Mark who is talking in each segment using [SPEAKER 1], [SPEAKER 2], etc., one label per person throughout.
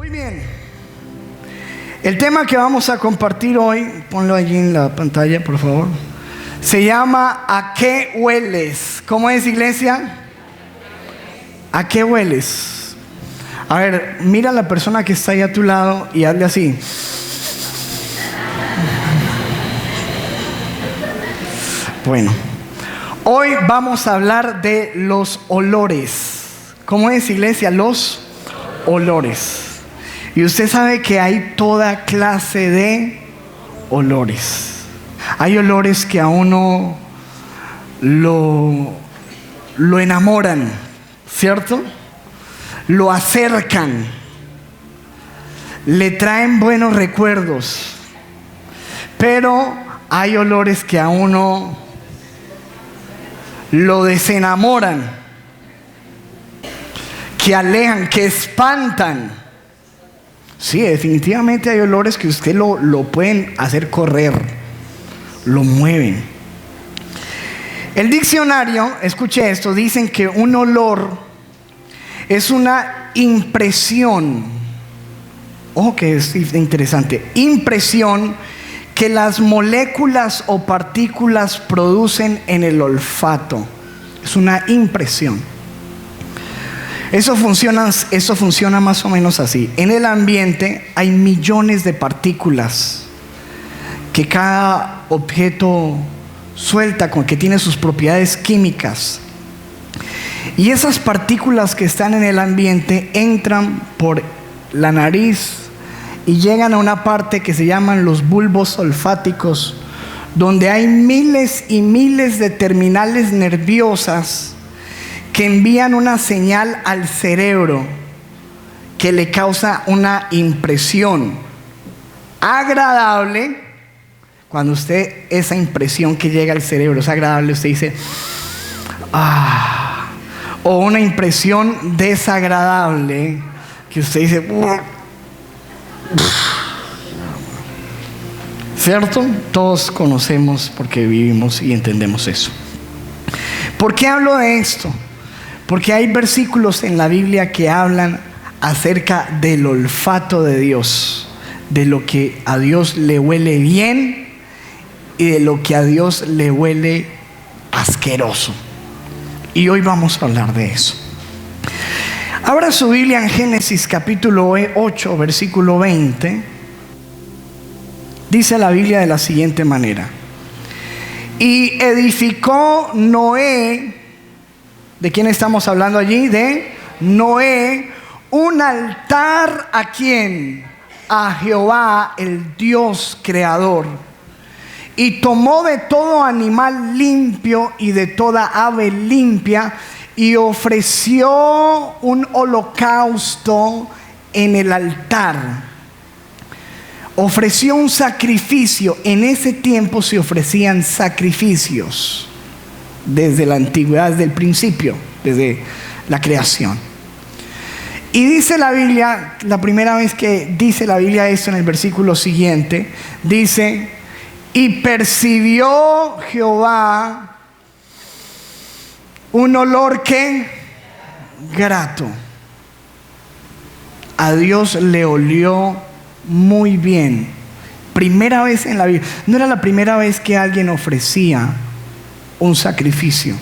[SPEAKER 1] Muy bien. El tema que vamos a compartir hoy, ponlo allí en la pantalla, por favor. Se llama ¿a qué hueles? ¿Cómo es, iglesia? ¿A qué hueles? A ver, mira a la persona que está ahí a tu lado y hazle así. Bueno, hoy vamos a hablar de los olores. ¿Cómo es, iglesia? Los olores. Y usted sabe que hay toda clase de olores. Hay olores que a uno lo enamoran, ¿cierto? Lo acercan, le traen buenos recuerdos. Pero hay olores que a uno lo desenamoran, que alejan, que espantan. Sí, definitivamente hay olores que usted lo pueden hacer correr, lo mueven. El diccionario, escuche esto, dicen que un olor es una impresión. Ojo que es interesante. Impresión que las moléculas o partículas producen en el olfato. Es una impresión. Eso funciona más o menos así. En el ambiente hay millones de partículas que cada objeto suelta, que tiene sus propiedades químicas. Y esas partículas que están en el ambiente entran por la nariz y llegan a una parte que se llaman los bulbos olfáticos, donde hay miles y miles de terminales nerviosas que envían una señal al cerebro que le causa una impresión agradable. Cuando usted, esa impresión que llega al cerebro es agradable, usted dice ¡ah! O una impresión desagradable que usted dice ¿cierto? Todos conocemos porque vivimos y entendemos eso. ¿Por qué hablo de esto? Porque hay versículos en la Biblia que hablan acerca del olfato de Dios, de lo que a Dios le huele bien y de lo que a Dios le huele asqueroso. Y hoy vamos a hablar de eso. Abra su Biblia en Génesis capítulo 8, versículo 20. Dice la Biblia de la siguiente manera: y edificó Noé. ¿De quién estamos hablando allí? De Noé, un altar ¿a quién? A Jehová, el Dios creador. Y tomó de todo animal limpio y de toda ave limpia y ofreció un holocausto en el altar. Ofreció un sacrificio. En ese tiempo se ofrecían sacrificios desde la antigüedad, desde el principio, desde la creación. Y dice la Biblia, la primera vez que dice la Biblia esto en el versículo siguiente, dice: y percibió Jehová un olor que grato. A Dios le olió muy bien. Primera vez en la Biblia. No era la primera vez que alguien ofrecía un sacrificio.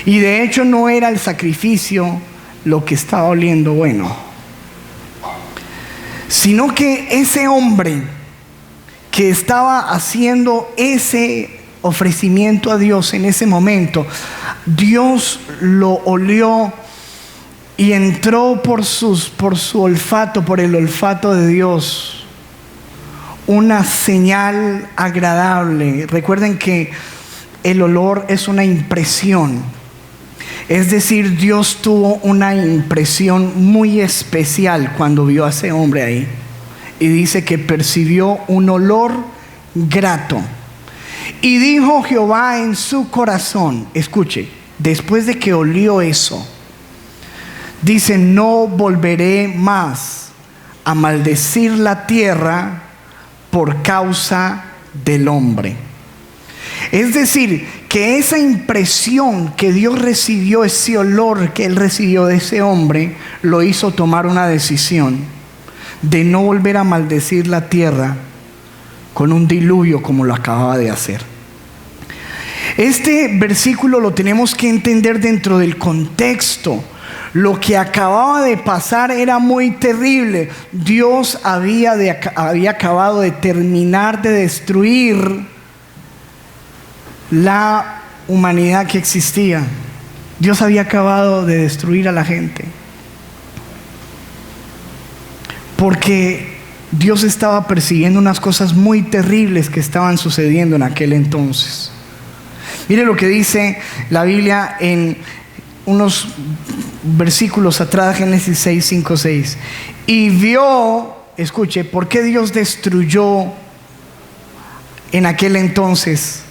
[SPEAKER 1] Y de hecho no era el sacrificio lo que estaba oliendo bueno, sino que ese hombre que estaba haciendo ese ofrecimiento a Dios en ese momento, Dios lo olió y entró por su olfato, por el olfato de Dios, una señal agradable. Recuerden que el olor es una impresión. Es decir, Dios tuvo una impresión muy especial cuando vio a ese hombre ahí. Y dice que percibió un olor grato. Y dijo Jehová en su corazón, escuche, después de que olió eso, dice: no volveré más a maldecir la tierra por causa del hombre. Es decir, que esa impresión que Dios recibió, ese olor que Él recibió de ese hombre, lo hizo tomar una decisión. de no volver a maldecir la tierra con un diluvio como lo acababa de hacer. Este versículo lo tenemos que entender dentro del contexto. Lo que acababa de pasar era muy terrible. Dios había acabado de terminar de destruir la humanidad que existía. Dios había acabado de destruir a la gente, porque Dios estaba persiguiendo unas cosas muy terribles que estaban sucediendo en aquel entonces. Mire lo que dice la Biblia en unos versículos atrás, Génesis 6, 5, 6. Y vio, escuche, ¿por qué Dios destruyó en aquel entonces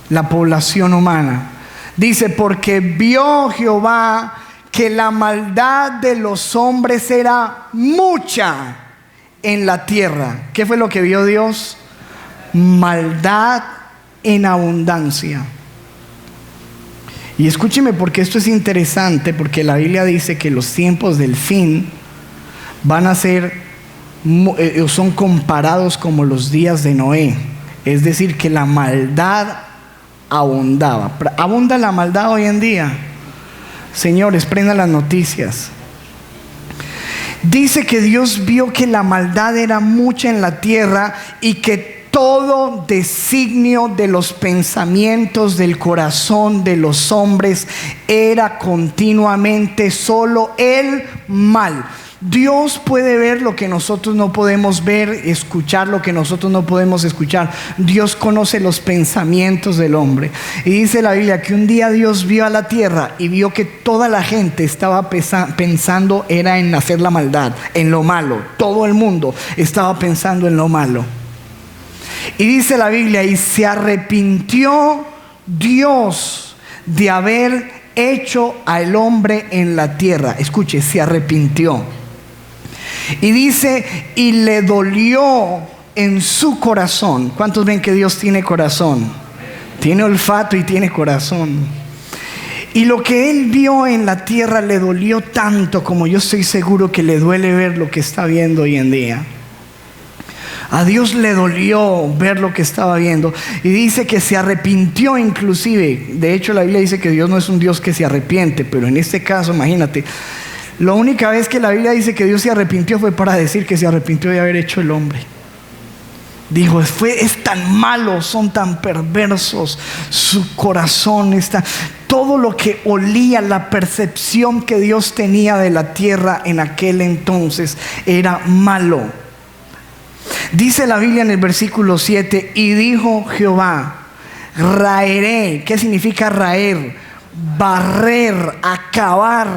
[SPEAKER 1] la población humana? Dice, porque vio Jehová que la maldad de los hombres era mucha en la tierra. ¿Qué fue lo que vio Dios? Maldad en abundancia. Y escúcheme, porque esto es interesante, porque la Biblia dice que los tiempos del fin van a ser, son comparados como los días de Noé. Es decir, que la maldad abundaba. ¿Abunda la maldad hoy en día? Señores, prendan las noticias. Dice que Dios vio que la maldad era mucha en la tierra y que todo designio de los pensamientos del corazón de los hombres era continuamente solo el mal. Dios puede ver lo que nosotros no podemos ver, escuchar lo que nosotros no podemos escuchar. Dios conoce los pensamientos del hombre. Y dice la Biblia que un día Dios vio a la tierra y vio que toda la gente estaba pensando era en hacer la maldad, en lo malo. Todo el mundo estaba pensando en lo malo. Y dice la Biblia, y se arrepintió Dios de haber hecho al hombre en la tierra. Escuche, se arrepintió. Y dice, y le dolió en su corazón. ¿Cuántos ven que Dios tiene corazón? Tiene olfato y tiene corazón. Y lo que él vio en la tierra le dolió tanto como yo estoy seguro que le duele ver lo que está viendo hoy en día. A Dios le dolió ver lo que estaba viendo. Y dice que se arrepintió inclusive. De hecho, la Biblia dice que Dios no es un Dios que se arrepiente. Pero en este caso, imagínate, la única vez que la Biblia dice que Dios se arrepintió fue para decir que se arrepintió de haber hecho el hombre. Dijo, es tan malo, son tan perversos, su corazón está... Todo lo que olía, la percepción que Dios tenía de la tierra en aquel entonces era malo. Dice la Biblia en el versículo 7, y dijo Jehová, raeré. ¿Qué significa raer? Barrer, acabar.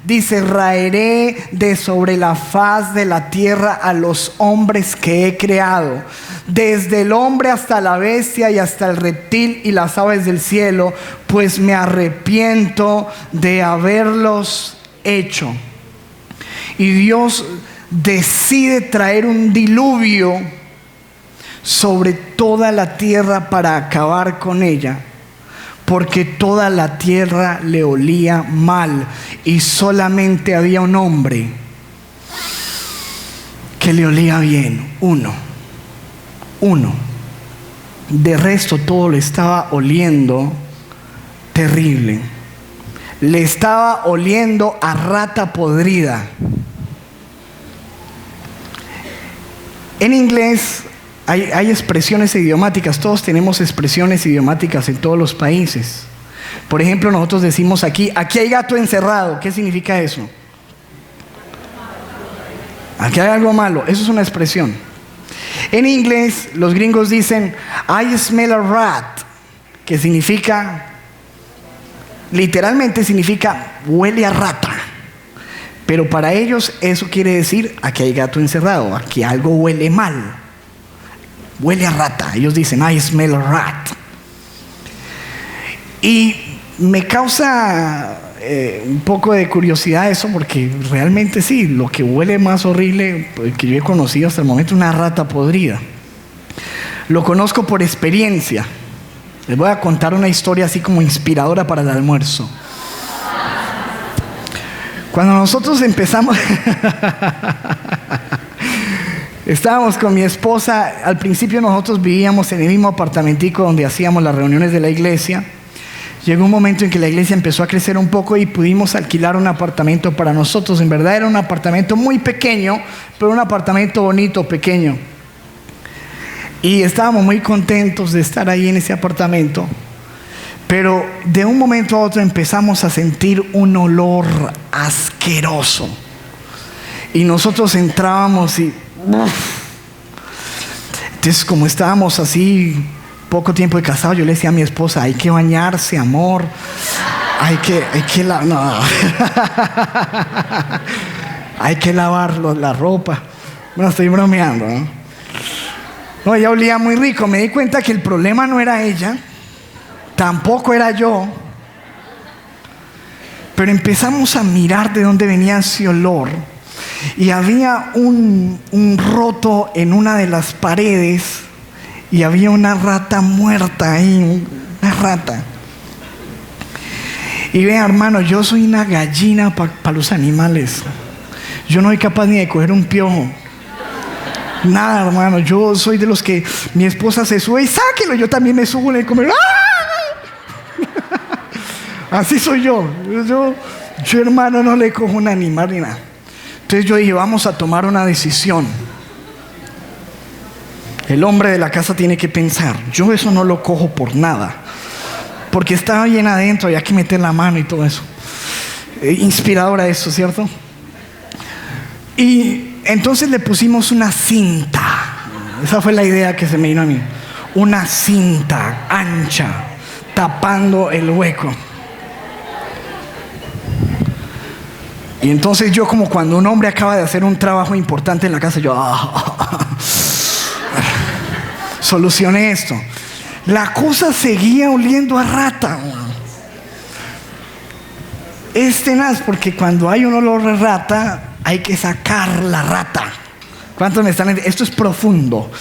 [SPEAKER 1] Dice, raeré de sobre la faz de la tierra a los hombres que he creado, desde el hombre hasta la bestia y hasta el reptil y las aves del cielo, pues me arrepiento de haberlos hecho. Y Dios decide traer un diluvio sobre toda la tierra para acabar con ella, porque toda la tierra le olía mal y solamente había un hombre que le olía bien, uno. De resto todo le estaba oliendo terrible, le estaba oliendo a rata podrida. En inglés hay expresiones idiomáticas, todos tenemos expresiones idiomáticas en todos los países. Por ejemplo, nosotros decimos aquí hay gato encerrado. ¿Qué significa eso? Aquí hay algo malo, eso es una expresión. En inglés, los gringos dicen, I smell a rat, que significa, literalmente significa, huele a rata. Pero para ellos eso quiere decir, aquí hay gato encerrado, aquí algo huele mal, huele a rata. Ellos dicen, I smell a rat. Y me causa un poco de curiosidad eso, porque realmente sí, lo que huele más horrible que yo he conocido hasta el momento es una rata podrida. Lo conozco por experiencia. Les voy a contar una historia así como inspiradora para el almuerzo. Cuando nosotros empezamos Estábamos con mi esposa, al principio nosotros vivíamos en el mismo apartamentico donde hacíamos las reuniones de la iglesia. Llegó un momento en que la iglesia empezó a crecer un poco y pudimos alquilar un apartamento para nosotros. En verdad era un apartamento muy pequeño, pero un apartamento bonito, pequeño. Y estábamos muy contentos de estar ahí en ese apartamento. Pero de un momento a otro empezamos a sentir un olor asqueroso. Y nosotros entrábamos y... Entonces, como estábamos así, poco tiempo de casado, yo le decía a mi esposa, hay que bañarse, amor. Hay que lavar la ropa. Bueno, estoy bromeando, ¿no? No, ella olía muy rico. Me di cuenta que el problema no era ella, tampoco era yo. Pero empezamos a mirar de dónde venía ese olor. Y había un roto en una de las paredes. Y había una rata muerta ahí. Una rata. Y vean, hermano, yo soy una gallina para los animales. Yo no soy capaz ni de coger un piojo. Nada, hermano. Yo soy de los que mi esposa se sube y sáquelo. Yo también me subo en el comer. Así soy yo. Yo, hermano, no le cojo un animal ni nada. Entonces yo dije, vamos a tomar una decisión. El hombre de la casa tiene que pensar, yo eso no lo cojo por nada, porque estaba bien adentro, había que meter la mano y todo eso. Inspiradora eso, ¿cierto? Y entonces le pusimos una cinta. Esa fue la idea que se me vino a mí. Una cinta ancha, tapando el hueco. Y entonces yo, como cuando un hombre acaba de hacer un trabajo importante en la casa, yo solucioné esto. La cosa seguía oliendo a rata. Es tenaz porque cuando hay un olor a rata hay que sacar la rata. ¿Cuántos me están entendiendo? Esto es profundo.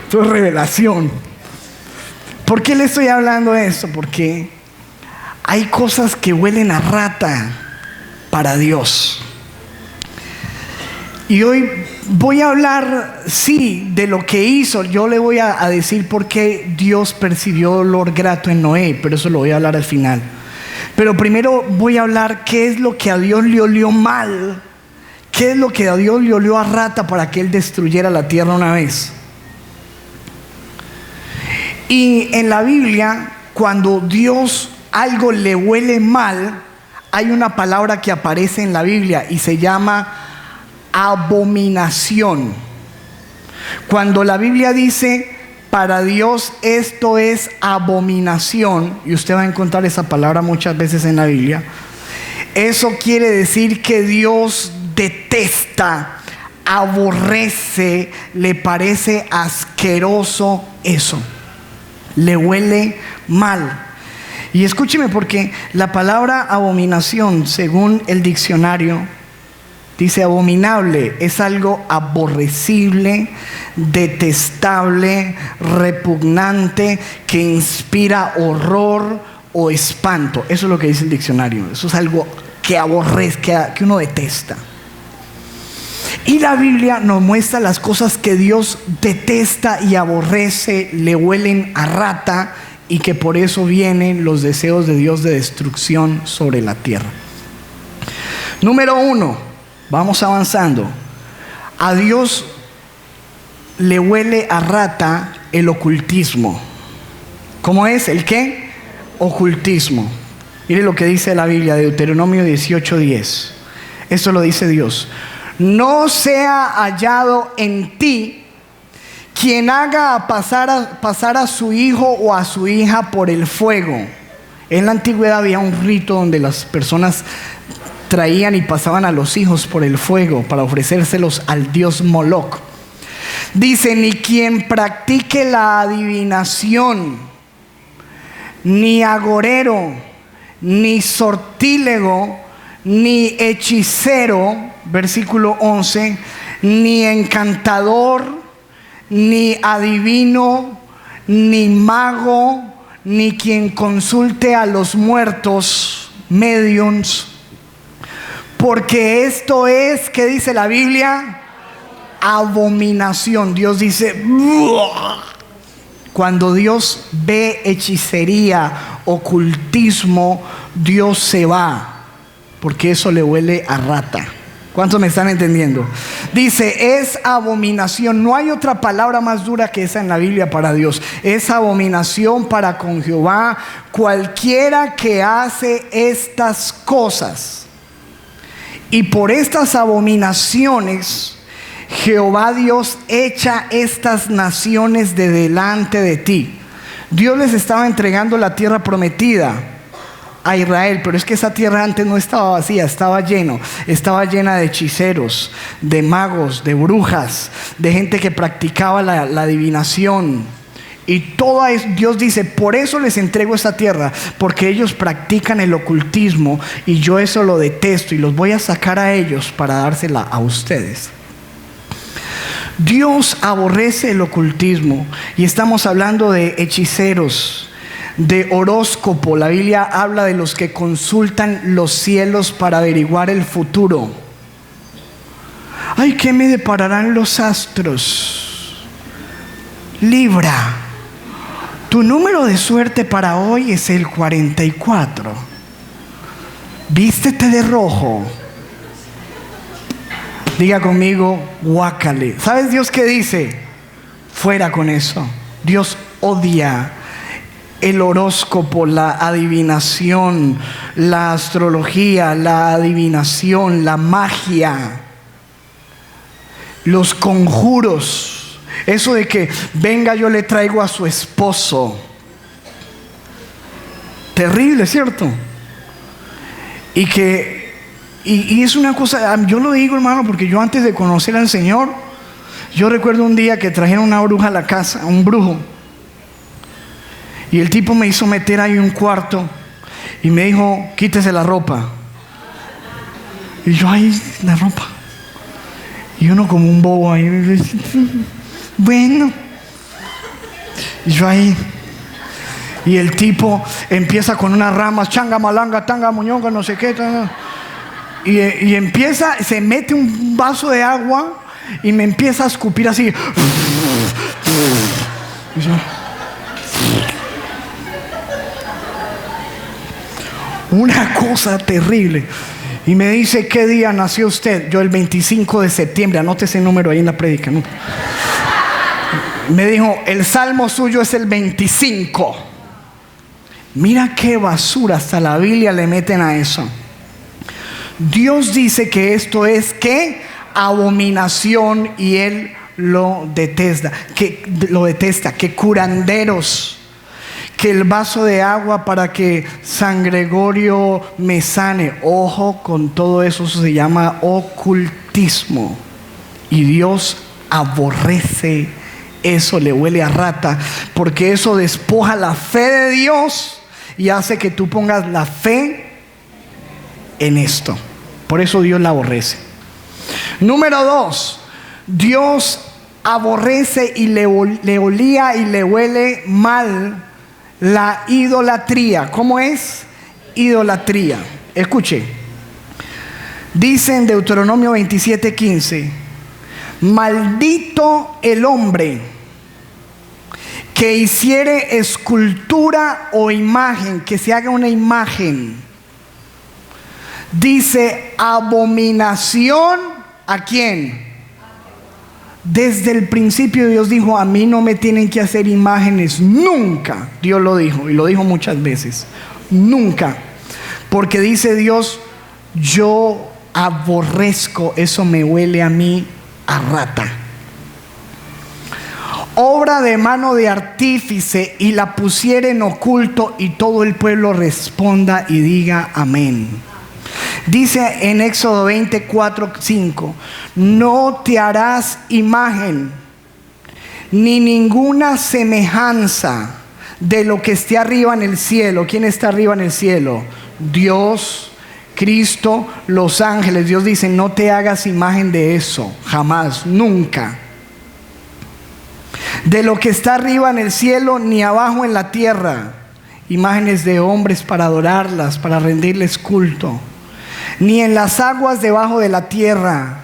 [SPEAKER 1] Esto es revelación. ¿Por qué le estoy hablando de esto? Porque hay cosas que huelen a rata para Dios. Y hoy voy a hablar, sí, de lo que hizo. Yo le voy a decir por qué Dios percibió olor grato en Noé, pero eso lo voy a hablar al final. Pero primero voy a hablar qué es lo que a Dios le olió mal, qué es lo que a Dios le olió a rata para que Él destruyera la tierra una vez. Y en la Biblia, cuando Dios algo le huele mal, hay una palabra que aparece en la Biblia y se llama abominación. Cuando la Biblia dice para Dios esto es abominación, y usted va a encontrar esa palabra muchas veces en la Biblia, eso quiere decir que Dios detesta, aborrece, le parece asqueroso eso, le huele mal. Y escúcheme, porque la palabra abominación, según el diccionario, dice abominable, es algo aborrecible, detestable, repugnante, que inspira horror o espanto. Eso es lo que dice el diccionario. Eso es algo que aborrece, que uno detesta. Y la Biblia nos muestra las cosas que Dios detesta y aborrece, le huelen a rata, y que por eso vienen los deseos de Dios de destrucción sobre la tierra. Número 1, vamos avanzando. A Dios le huele a rata el ocultismo. ¿Cómo es? ¿El qué? Ocultismo. Mire lo que dice la Biblia, Deuteronomio 18:10. Esto lo dice Dios. No sea hallado en ti quien haga pasar a su hijo o a su hija por el fuego. En la antigüedad había un rito donde las personas traían y pasaban a los hijos por el fuego para ofrecérselos al dios Moloch. Dice, ni quien practique la adivinación, ni agorero, ni sortílego, ni hechicero, versículo 11, ni encantador, ni adivino, ni mago, ni quien consulte a los muertos, mediums, Porque esto es, ¿qué dice la Biblia? Abominación. Dios dice, ¡buah! Cuando Dios ve hechicería, ocultismo, Dios se va, porque eso le huele a rata. ¿Cuántos me están entendiendo? Dice, es abominación. No hay otra palabra más dura que esa en la Biblia para Dios. Es abominación para con Jehová cualquiera que hace estas cosas. Y por estas abominaciones, Jehová Dios echa estas naciones de delante de ti. Dios les estaba entregando la tierra prometida a Israel, pero es que esa tierra antes no estaba vacía, estaba llena de hechiceros, de magos, de brujas, de gente que practicaba la adivinación. Y todo eso, Dios dice, por eso les entrego esta tierra, porque ellos practican el ocultismo y yo eso lo detesto y los voy a sacar a ellos para dársela a ustedes. Dios aborrece el ocultismo y estamos hablando de hechiceros, de horóscopo. La Biblia habla de los que consultan los cielos para averiguar el futuro. Ay, ¿qué me depararán los astros? Libra, tu número de suerte para hoy es el 44. Vístete de rojo. Diga conmigo, guácale. ¿Sabes Dios qué dice? Fuera con eso. Dios odia el horóscopo, la adivinación, la astrología, la adivinación, la magia, los conjuros. Eso de que venga, yo le traigo a su esposo. Terrible, ¿cierto? Y es una cosa, yo lo digo, hermano, porque yo antes de conocer al Señor, yo recuerdo un día que trajeron una bruja a la casa, un brujo. Y el tipo me hizo meter ahí un cuarto y me dijo, quítese la ropa. Y yo ahí, la ropa. Y uno como un bobo ahí. Bueno. Y yo ahí. Y el tipo empieza con unas ramas, changa, malanga, tanga, muñonga, no sé qué. Y empieza, se mete un vaso de agua y me empieza a escupir así. Y yo, una cosa terrible. Y me dice, ¿qué día nació usted? Yo el 25 de septiembre, anote ese número ahí en la prédica, ¿no? Me dijo, el salmo suyo es el 25. Mira qué basura, hasta la Biblia le meten a eso. Dios dice que esto es ¿qué? Abominación, y Él lo detesta. Que curanderos, que el vaso de agua para que San Gregorio me sane. Ojo con todo eso, eso se llama ocultismo. Y Dios aborrece eso, le huele a rata, porque eso despoja la fe de Dios y hace que tú pongas la fe en esto. Por eso Dios la aborrece. Número 2, Dios aborrece y le olía y le huele mal la idolatría. ¿Cómo es? Idolatría. Escuche. Dice en Deuteronomio 27:15: maldito el hombre que hiciere escultura o imagen, que se haga una imagen. Dice abominación, ¿a quién? Desde el principio Dios dijo, a mí no me tienen que hacer imágenes, nunca. Dios lo dijo, y lo dijo muchas veces, nunca. Porque dice Dios, yo aborrezco, eso me huele a mí a rata. Obra de mano de artífice, y la pusiere en oculto, y todo el pueblo responda y diga amén. Dice en Éxodo 24:5: no te harás imagen ni ninguna semejanza de lo que esté arriba en el cielo. ¿Quién está arriba en el cielo? Dios, Cristo, los ángeles. Dios dice, no te hagas imagen de eso, jamás, nunca. De lo que está arriba en el cielo, ni abajo en la tierra, imágenes de hombres para adorarlas, para rendirles culto. ni en las aguas debajo de la tierra,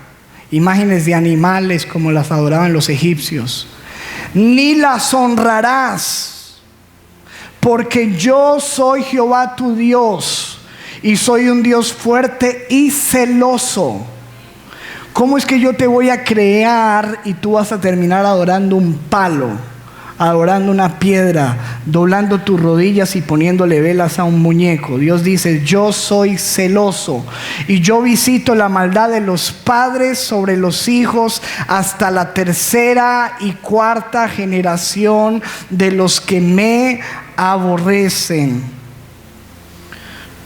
[SPEAKER 1] imágenes de animales como las adoraban los egipcios, ni las honrarás, porque yo soy Jehová tu Dios, y soy un Dios fuerte y celoso. ¿Cómo es que yo te voy a crear y tú vas a terminar adorando un palo, adorando una piedra, doblando tus rodillas y poniéndole velas a un muñeco? Dios dice: yo soy celoso y yo visito la maldad de los padres sobre los hijos hasta la tercera y cuarta generación de los que me aborrecen.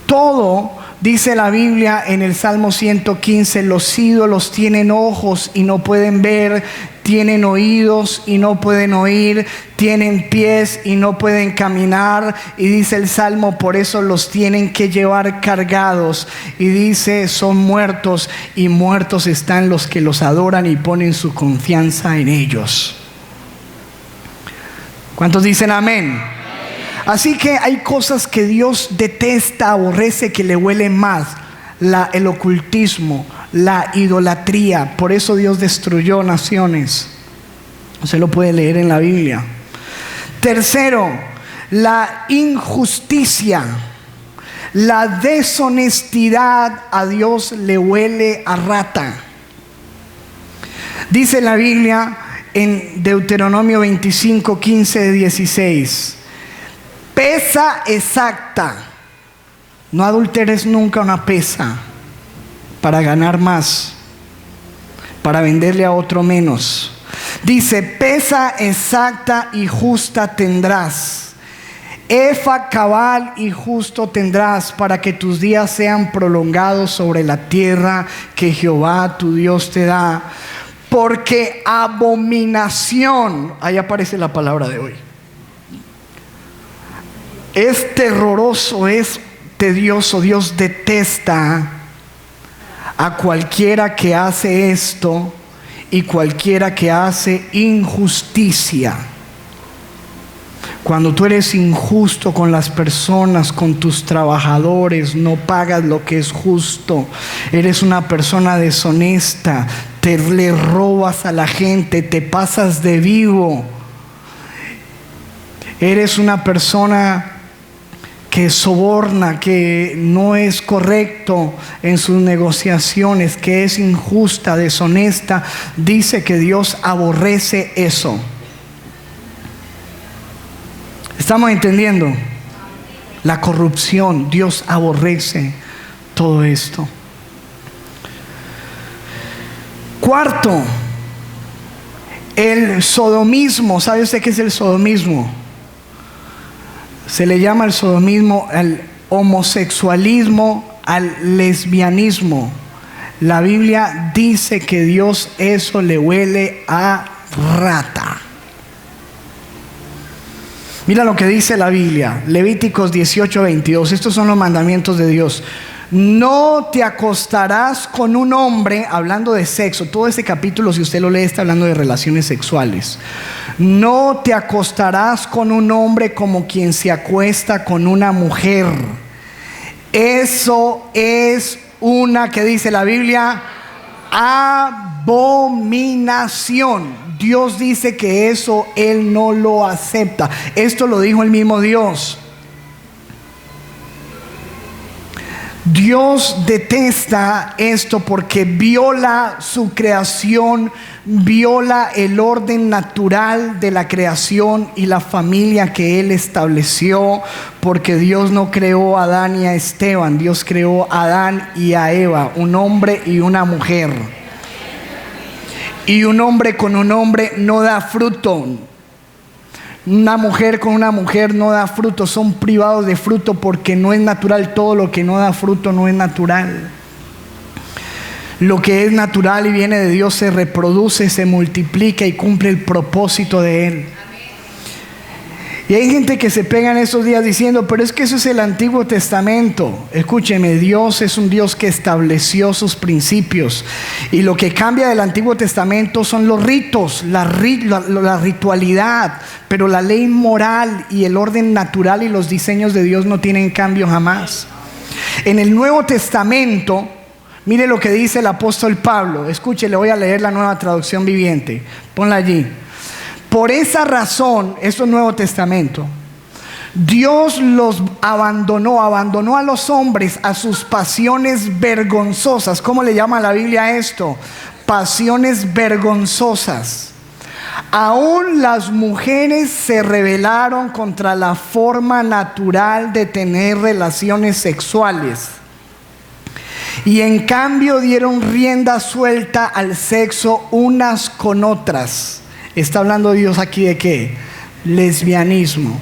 [SPEAKER 1] Todo, dice la Biblia en el Salmo 115, los ídolos tienen ojos y no pueden ver, tienen oídos y no pueden oír, tienen pies y no pueden caminar. Y dice el Salmo: por eso los tienen que llevar cargados. Y dice: son muertos, y muertos están los que los adoran y ponen su confianza en ellos. ¿Cuántos dicen amén? Así que hay cosas que Dios detesta, aborrece, que le huelen más: el ocultismo, la idolatría. Por eso Dios destruyó naciones. Usted lo puede leer en la Biblia. Tercero, la injusticia, la deshonestidad. A Dios le huele a rata. Dice la Biblia en Deuteronomio 25, 15, 16: pesa exacta. No adulteres nunca una pesa para ganar más, para venderle a otro menos. Dice: pesa exacta y justa tendrás, efa cabal y justo tendrás, para que tus días sean prolongados sobre la tierra que Jehová tu Dios te da. Porque abominación, ahí aparece la palabra de hoy, es terroroso, es tedioso. Dios detesta a cualquiera que hace esto y cualquiera que hace injusticia. Cuando tú eres injusto con las personas, con tus trabajadores, no pagas lo que es justo, eres una persona deshonesta, te le robas a la gente, te pasas de vivo, eres una persona que soborna, que no es correcto en sus negociaciones, que es injusta, deshonesta. Dice que Dios aborrece eso. ¿Estamos entendiendo? La corrupción, Dios aborrece todo esto. Cuarto, el sodomismo. ¿Sabe usted qué es el sodomismo? Se le llama el sodomismo al homosexualismo, al lesbianismo. La Biblia dice que Dios eso le huele a rata. Mira lo que dice la Biblia, Levíticos 18, 22. Estos son los mandamientos de Dios. No te acostarás con un hombre, hablando de sexo. Todo este capítulo, si usted lo lee, está hablando de relaciones sexuales. No te acostarás con un hombre como quien se acuesta con una mujer. Eso es una, que dice la Biblia, abominación. Dios dice que eso Él no lo acepta. Esto lo dijo el mismo Dios. Dios detesta esto porque viola su creación, viola el orden natural de la creación y la familia que Él estableció, porque Dios no creó a Adán y a Esteban, Dios creó a Adán y a Eva, un hombre y una mujer. Y un hombre con un hombre no da fruto. Una mujer con una mujer no da fruto. Son privados de fruto porque no es natural. Todo lo que no da fruto no es natural. Lo que es natural y viene de Dios se reproduce, se multiplica y cumple el propósito de Él. Y hay gente que se pega en estos días diciendo: pero es que eso es el Antiguo Testamento. Escúcheme, Dios es un Dios que estableció sus principios. Y lo que cambia del Antiguo Testamento son los ritos, la ritualidad. Pero la ley moral y el orden natural y los diseños de Dios no tienen cambio jamás. En el Nuevo Testamento, mire lo que dice el apóstol Pablo. Escuche, le voy a leer la Nueva Traducción Viviente. Ponla allí. Por esa razón, esto es Nuevo Testamento, Dios los abandonó a los hombres a sus pasiones vergonzosas. ¿Cómo le llama la Biblia a esto? Pasiones vergonzosas. Aún las mujeres se rebelaron contra la forma natural de tener relaciones sexuales y en cambio dieron rienda suelta al sexo unas con otras. Está hablando Dios aquí de ¿qué? Lesbianismo.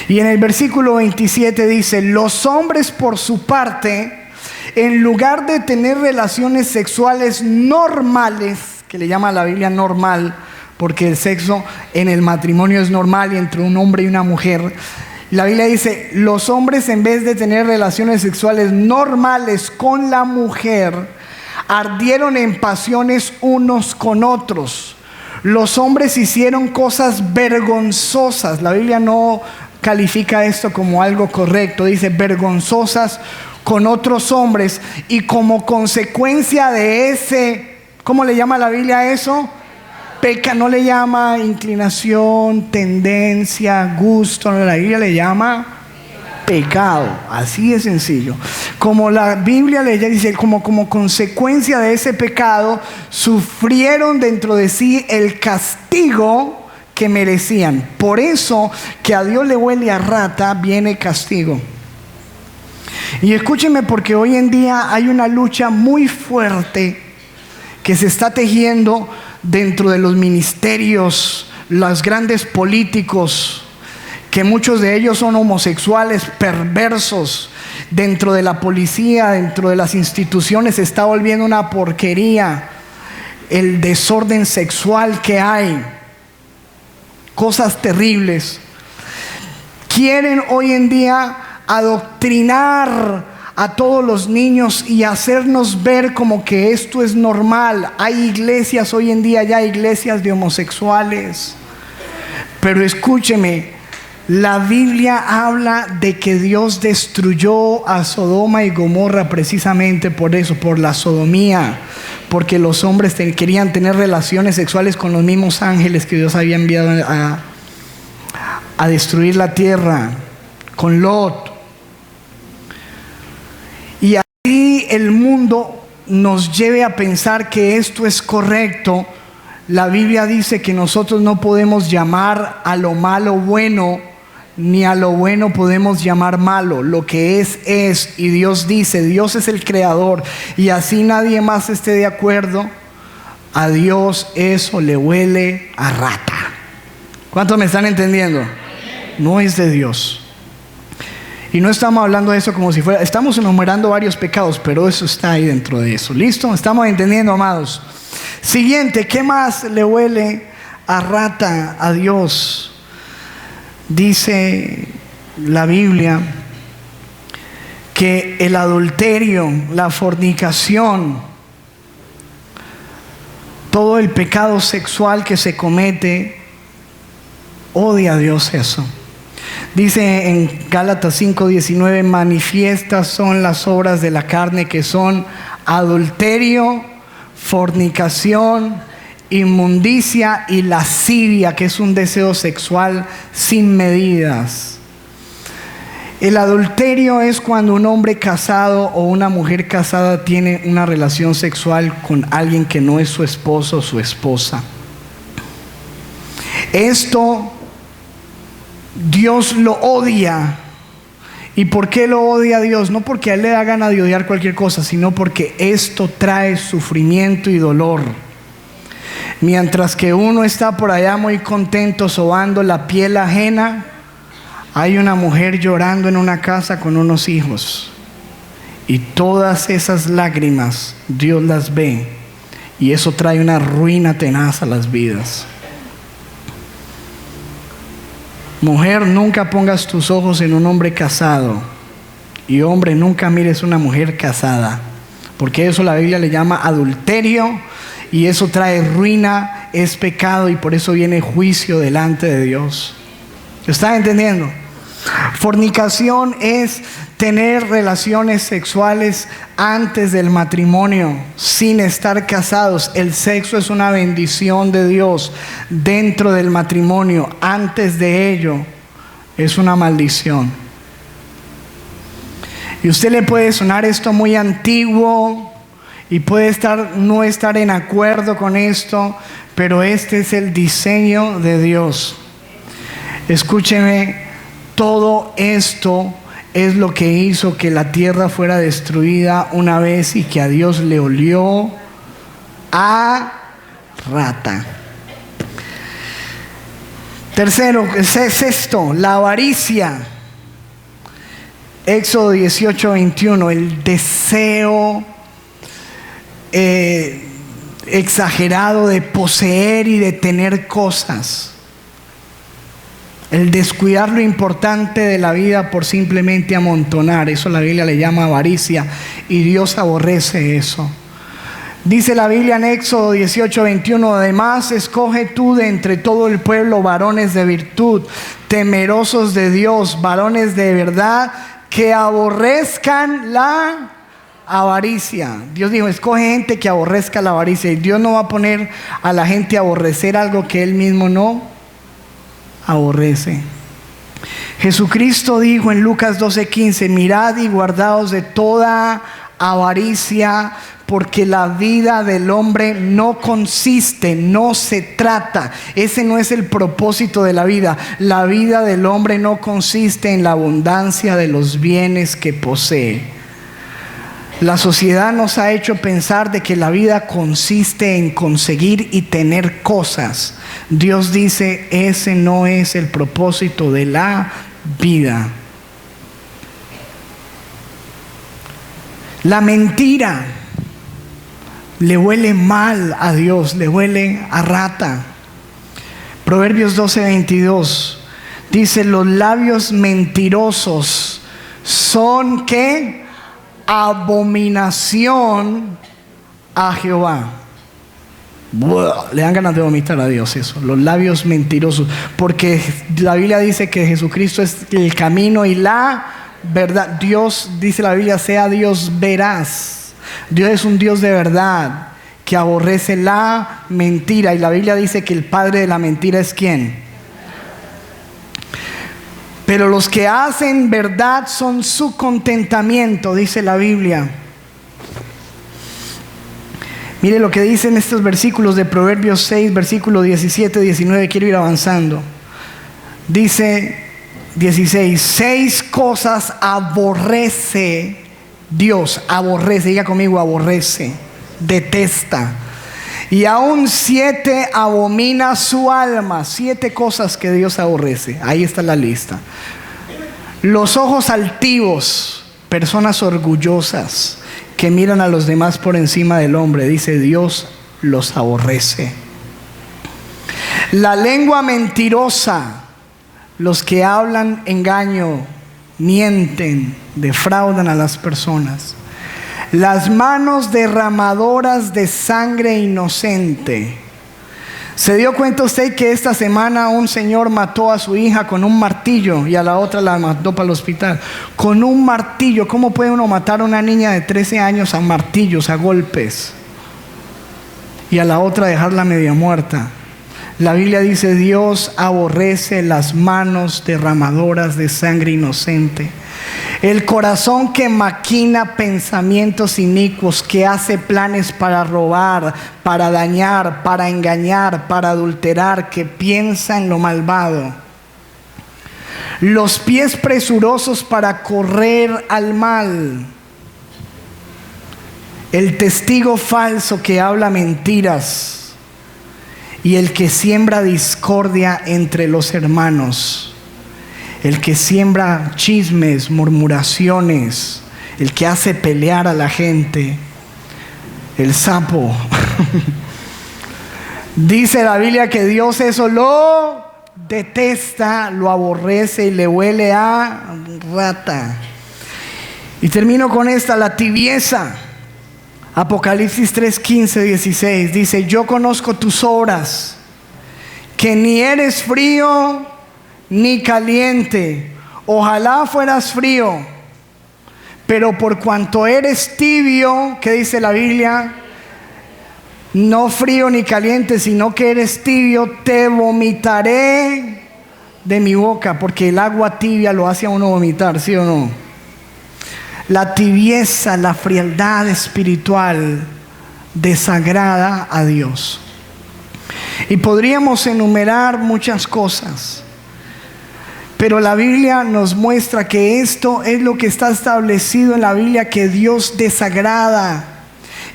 [SPEAKER 1] Y en el versículo 27 dice: los hombres por su parte, en lugar de tener relaciones sexuales normales, que le llama la Biblia normal, porque el sexo en el matrimonio es normal y entre un hombre y una mujer, la Biblia dice: los hombres, en vez de tener relaciones sexuales normales con la mujer, ardieron en pasiones unos con otros. Los hombres hicieron cosas vergonzosas. La Biblia no califica esto como algo correcto, dice vergonzosas con otros hombres, y como consecuencia de ese, ¿cómo le llama la Biblia a eso? No le llama inclinación, tendencia, gusto, no, la Biblia le llama pecado, así de sencillo. Como la Biblia le dice, como consecuencia de ese pecado, sufrieron dentro de sí el castigo que merecían. Por eso que a Dios le huele a rata, viene castigo. Y escúchenme, porque hoy en día hay una lucha muy fuerte que se está tejiendo dentro de los ministerios, los grandes políticos, que muchos de ellos son homosexuales, perversos. Dentro de la policía, dentro de las instituciones, se está volviendo una porquería el desorden sexual que hay. Cosas terribles. Quieren hoy en día adoctrinar a todos los niños y hacernos ver como que esto es normal. Hay iglesias hoy en día, ya iglesias de homosexuales. Pero escúcheme, la Biblia habla de que Dios destruyó a Sodoma y Gomorra precisamente por eso, por la sodomía, porque los hombres querían tener relaciones sexuales con los mismos ángeles que Dios había enviado a destruir la tierra, con Lot. Y así el mundo nos lleve a pensar que esto es correcto. La Biblia dice que nosotros no podemos llamar a lo malo bueno, ni a lo bueno podemos llamar malo. Lo que es. Y Dios dice, Dios es el creador, y así nadie más esté de acuerdo, a Dios eso le huele a rata. ¿Cuántos me están entendiendo? No es de Dios. Y no estamos hablando de eso como si fuera, estamos enumerando varios pecados, pero eso está ahí dentro de eso. ¿Listo? ¿Estamos entendiendo, amados? Siguiente, ¿qué más le huele a rata a Dios? Dice la Biblia que el adulterio, la fornicación, todo el pecado sexual que se comete, odia a Dios eso. Dice en Gálatas 5:19: manifiestas son las obras de la carne, que son adulterio, fornicación, inmundicia y lascivia, que es un deseo sexual sin medidas. El adulterio es cuando un hombre casado o una mujer casada tiene una relación sexual con alguien que no es su esposo o su esposa. Esto Dios lo odia. ¿Y por qué lo odia Dios? No porque a él le da gana de odiar cualquier cosa, sino porque esto trae sufrimiento y dolor. Mientras que uno está por allá muy contento sobando la piel ajena, hay una mujer llorando en una casa con unos hijos, y todas esas lágrimas Dios las ve, y eso trae una ruina tenaz a las vidas. Mujer, nunca pongas tus ojos en un hombre casado, y hombre, nunca mires una mujer casada, porque eso la Biblia le llama adulterio, y eso trae ruina, es pecado, y por eso viene juicio delante de Dios. ¿Están entendiendo? Fornicación es tener relaciones sexuales antes del matrimonio, sin estar casados. El sexo es una bendición de Dios dentro del matrimonio. Antes de ello, es una maldición. Y usted le puede sonar esto muy antiguo y puede no estar en acuerdo con esto, pero este es el diseño de Dios. Escúcheme, todo esto es lo que hizo que la tierra fuera destruida una vez y que a Dios le olió a rata. Tercero, sexto, la avaricia. Éxodo 18:21, el deseo exagerado de poseer y de tener cosas. El descuidar lo importante de la vida por simplemente amontonar. Eso la Biblia le llama avaricia y Dios aborrece eso. Dice la Biblia en Éxodo 18:21, además escoge tú de entre todo el pueblo varones de virtud, temerosos de Dios, varones de verdad, que aborrezcan la avaricia. Dios dijo, escoge gente que aborrezca la avaricia. Y Dios no va a poner a la gente a aborrecer algo que Él mismo no aborrece. Jesucristo dijo en Lucas 12:15, mirad y guardaos de toda avaricia, porque la vida del hombre no consiste, no se trata, ese no es el propósito de la vida. La vida del hombre no consiste en la abundancia de los bienes que posee. La sociedad nos ha hecho pensar de que la vida consiste en conseguir y tener cosas. Dios dice, ese no es el propósito de la vida. La mentira le huele mal a Dios, le huele a rata. Proverbios 12:22 dice, los labios mentirosos son ¿qué? Abominación a Jehová. Buah, le dan ganas de vomitar a Dios eso, los labios mentirosos, porque la Biblia dice que Jesucristo es el camino y la verdad. Dios, dice la Biblia, sea Dios veraz. Dios es un Dios de verdad que aborrece la mentira, y la Biblia dice que el padre de la mentira es ¿quién? Pero los que hacen verdad son su contentamiento, dice la Biblia. Mire lo que dicen estos versículos de Proverbios 6, versículo 17, 19. Quiero ir avanzando. Dice 16, 6 cosas aborrece Dios. Aborrece, diga conmigo, aborrece, detesta. Y aún 7 abomina su alma. 7 cosas que Dios aborrece. Ahí está la lista. Los ojos altivos, personas orgullosas que miran a los demás por encima del hombre. Dice, Dios los aborrece. La lengua mentirosa, los que hablan engaño, mienten, defraudan a las personas. Las manos derramadoras de sangre inocente. ¿Se dio cuenta usted que esta semana un señor mató a su hija con un martillo y a la otra la mandó para el hospital? Con un martillo. ¿Cómo puede uno matar a una niña de 13 años a martillos, a golpes? Y a la otra dejarla media muerta. La Biblia dice, Dios aborrece las manos derramadoras de sangre inocente. El corazón que maquina pensamientos inicuos, que hace planes para robar, para dañar, para engañar, para adulterar, que piensa en lo malvado. Los pies presurosos para correr al mal. El testigo falso que habla mentiras. Y el que siembra discordia entre los hermanos. El que siembra chismes, murmuraciones, el que hace pelear a la gente, el sapo. Dice la Biblia que Dios eso lo detesta, lo aborrece y le huele a rata. Y termino con esta, la tibieza. Apocalipsis 3:15, 16 dice, yo conozco tus obras, que ni eres frío ni caliente. Ojalá fueras frío Pero por cuanto eres tibio, ¿qué dice la Biblia? No frío ni caliente, sino que eres tibio, te vomitaré de mi boca, porque el agua tibia lo hace a uno vomitar, ¿sí o no? La tibieza, la frialdad espiritual desagrada a Dios. Y podríamos enumerar muchas cosas, pero la Biblia nos muestra que esto es lo que está establecido en la Biblia, que Dios desagrada.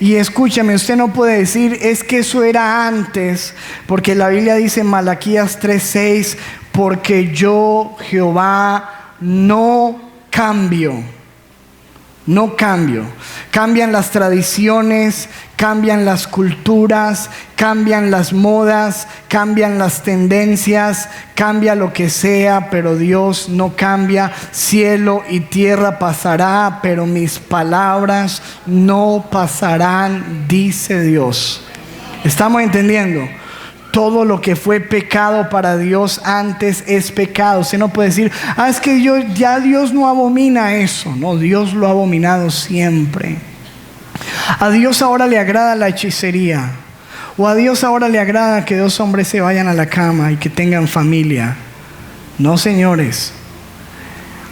[SPEAKER 1] Y escúchame, usted no puede decir, es que eso era antes, porque la Biblia dice en Malaquías 3:6, porque yo, Jehová, no cambio. No cambio. Cambian las tradiciones, cambian las culturas, cambian las modas, cambian las tendencias, cambia lo que sea, pero Dios no cambia. Cielo y tierra pasará, pero mis palabras no pasarán, dice Dios. ¿Estamos entendiendo? Todo lo que fue pecado para Dios antes es pecado. Usted no puede decir, es que ya Dios no abomina eso. No, Dios lo ha abominado siempre. A Dios ahora le agrada la hechicería. O a Dios ahora le agrada que dos hombres se vayan a la cama y que tengan familia. No, señores.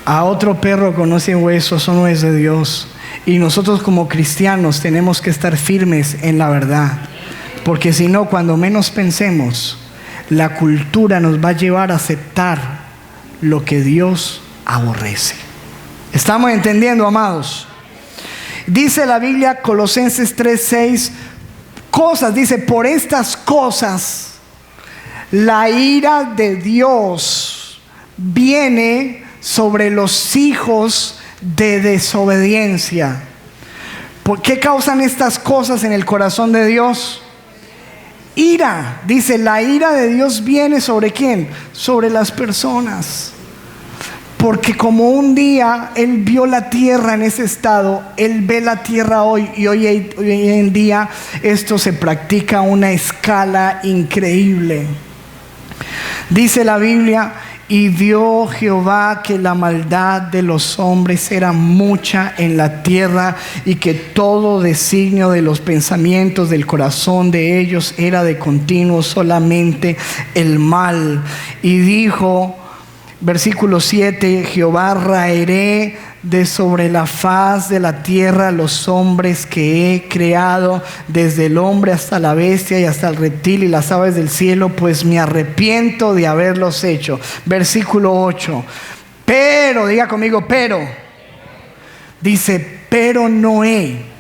[SPEAKER 1] A otro perro conoce huesos, eso no es de Dios. Y nosotros como cristianos tenemos que estar firmes en la verdad. Porque si no, cuando menos pensemos, la cultura nos va a llevar a aceptar lo que Dios aborrece. ¿Estamos entendiendo, amados? Dice la Biblia, Colosenses 3:6, dice, por estas cosas, la ira de Dios viene sobre los hijos de desobediencia. ¿Por qué causan estas cosas en el corazón de Dios? Ira, dice, la ira de Dios viene ¿sobre quién? Sobre las personas. Porque como un día Él vio la tierra en ese estado, Él ve la tierra hoy, y hoy en día esto se practica a una escala increíble. Dice la Biblia, y vio Jehová que la maldad de los hombres era mucha en la tierra, y que todo designio de los pensamientos del corazón de ellos era de continuo solamente el mal. Y dijo, versículo 7, Jehová raeré de sobre la faz de la tierra los hombres que he creado, desde el hombre hasta la bestia y hasta el reptil y las aves del cielo, pues me arrepiento de haberlos hecho. Versículo 8, pero, diga conmigo, pero, dice, pero Noé,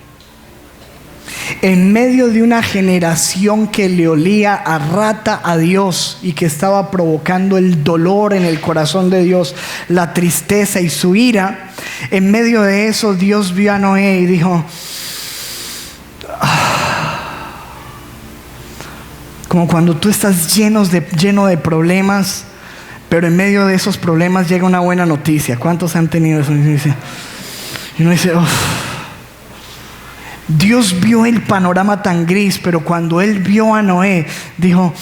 [SPEAKER 1] en medio de una generación que le olía a rata a Dios y que estaba provocando el dolor en el corazón de Dios, la tristeza y su ira, en medio de eso Dios vio a Noé y dijo, como cuando tú estás lleno de problemas, pero en medio de esos problemas llega una buena noticia. ¿Cuántos han tenido eso? Y uno dice, Dios vio el panorama tan gris, pero cuando Él vio a Noé, dijo,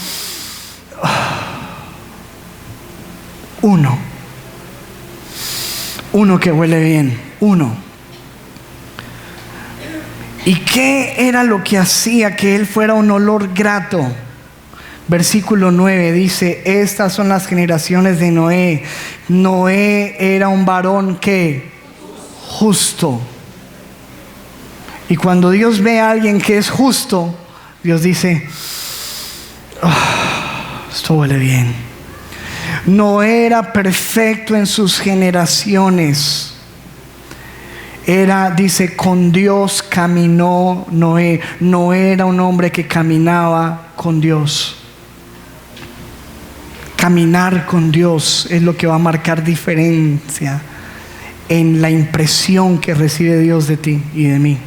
[SPEAKER 1] uno que huele bien, uno. ¿Y qué era lo que hacía que Él fuera un olor grato? Versículo 9 dice, estas son las generaciones de Noé. Noé era un varón que justo. Y cuando Dios ve a alguien que es justo, Dios dice, esto huele bien. Noé era perfecto en sus generaciones. Dice, con Dios caminó Noé. Noé era un hombre que caminaba con Dios. Caminar con Dios es lo que va a marcar diferencia en la impresión que recibe Dios de ti y de mí.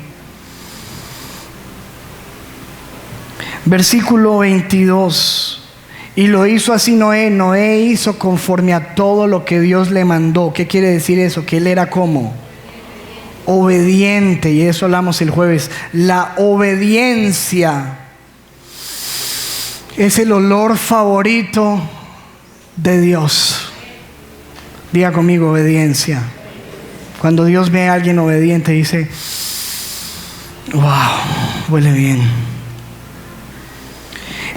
[SPEAKER 1] Versículo 22. Y lo hizo así Noé. Noé hizo conforme a todo lo que Dios le mandó. ¿Qué quiere decir eso? Que él era como obediente. Y eso hablamos el jueves. La obediencia es el olor favorito de Dios. Diga conmigo, obediencia. Cuando Dios ve a alguien obediente, dice, wow, huele bien.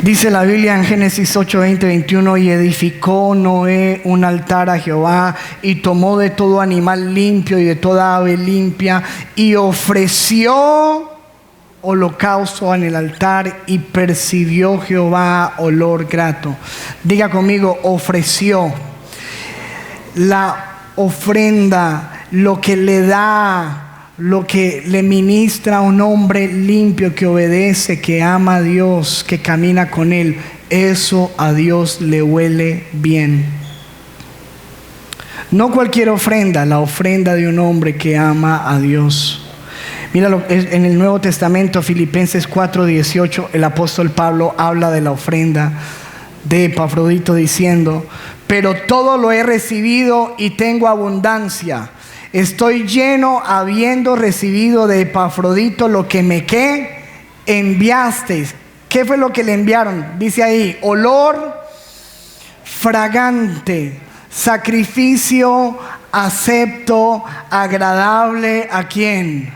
[SPEAKER 1] Dice la Biblia en Génesis 8, 20, 21, y edificó Noé un altar a Jehová, y tomó de todo animal limpio y de toda ave limpia, y ofreció holocausto en el altar, y percibió Jehová olor grato. Diga conmigo, ofreció. La ofrenda, lo que le da, lo que le ministra a un hombre limpio que obedece, que ama a Dios, que camina con Él, eso a Dios le huele bien. No cualquier ofrenda, la ofrenda de un hombre que ama a Dios. Míralo, en el Nuevo Testamento, Filipenses 4:18, el apóstol Pablo habla de la ofrenda de Epafrodito diciendo, pero todo lo he recibido y tengo abundancia. Estoy lleno habiendo recibido de Epafrodito lo que me enviasteis. ¿Qué fue lo que le enviaron? Dice ahí, olor fragante, sacrificio acepto, agradable, ¿a quién?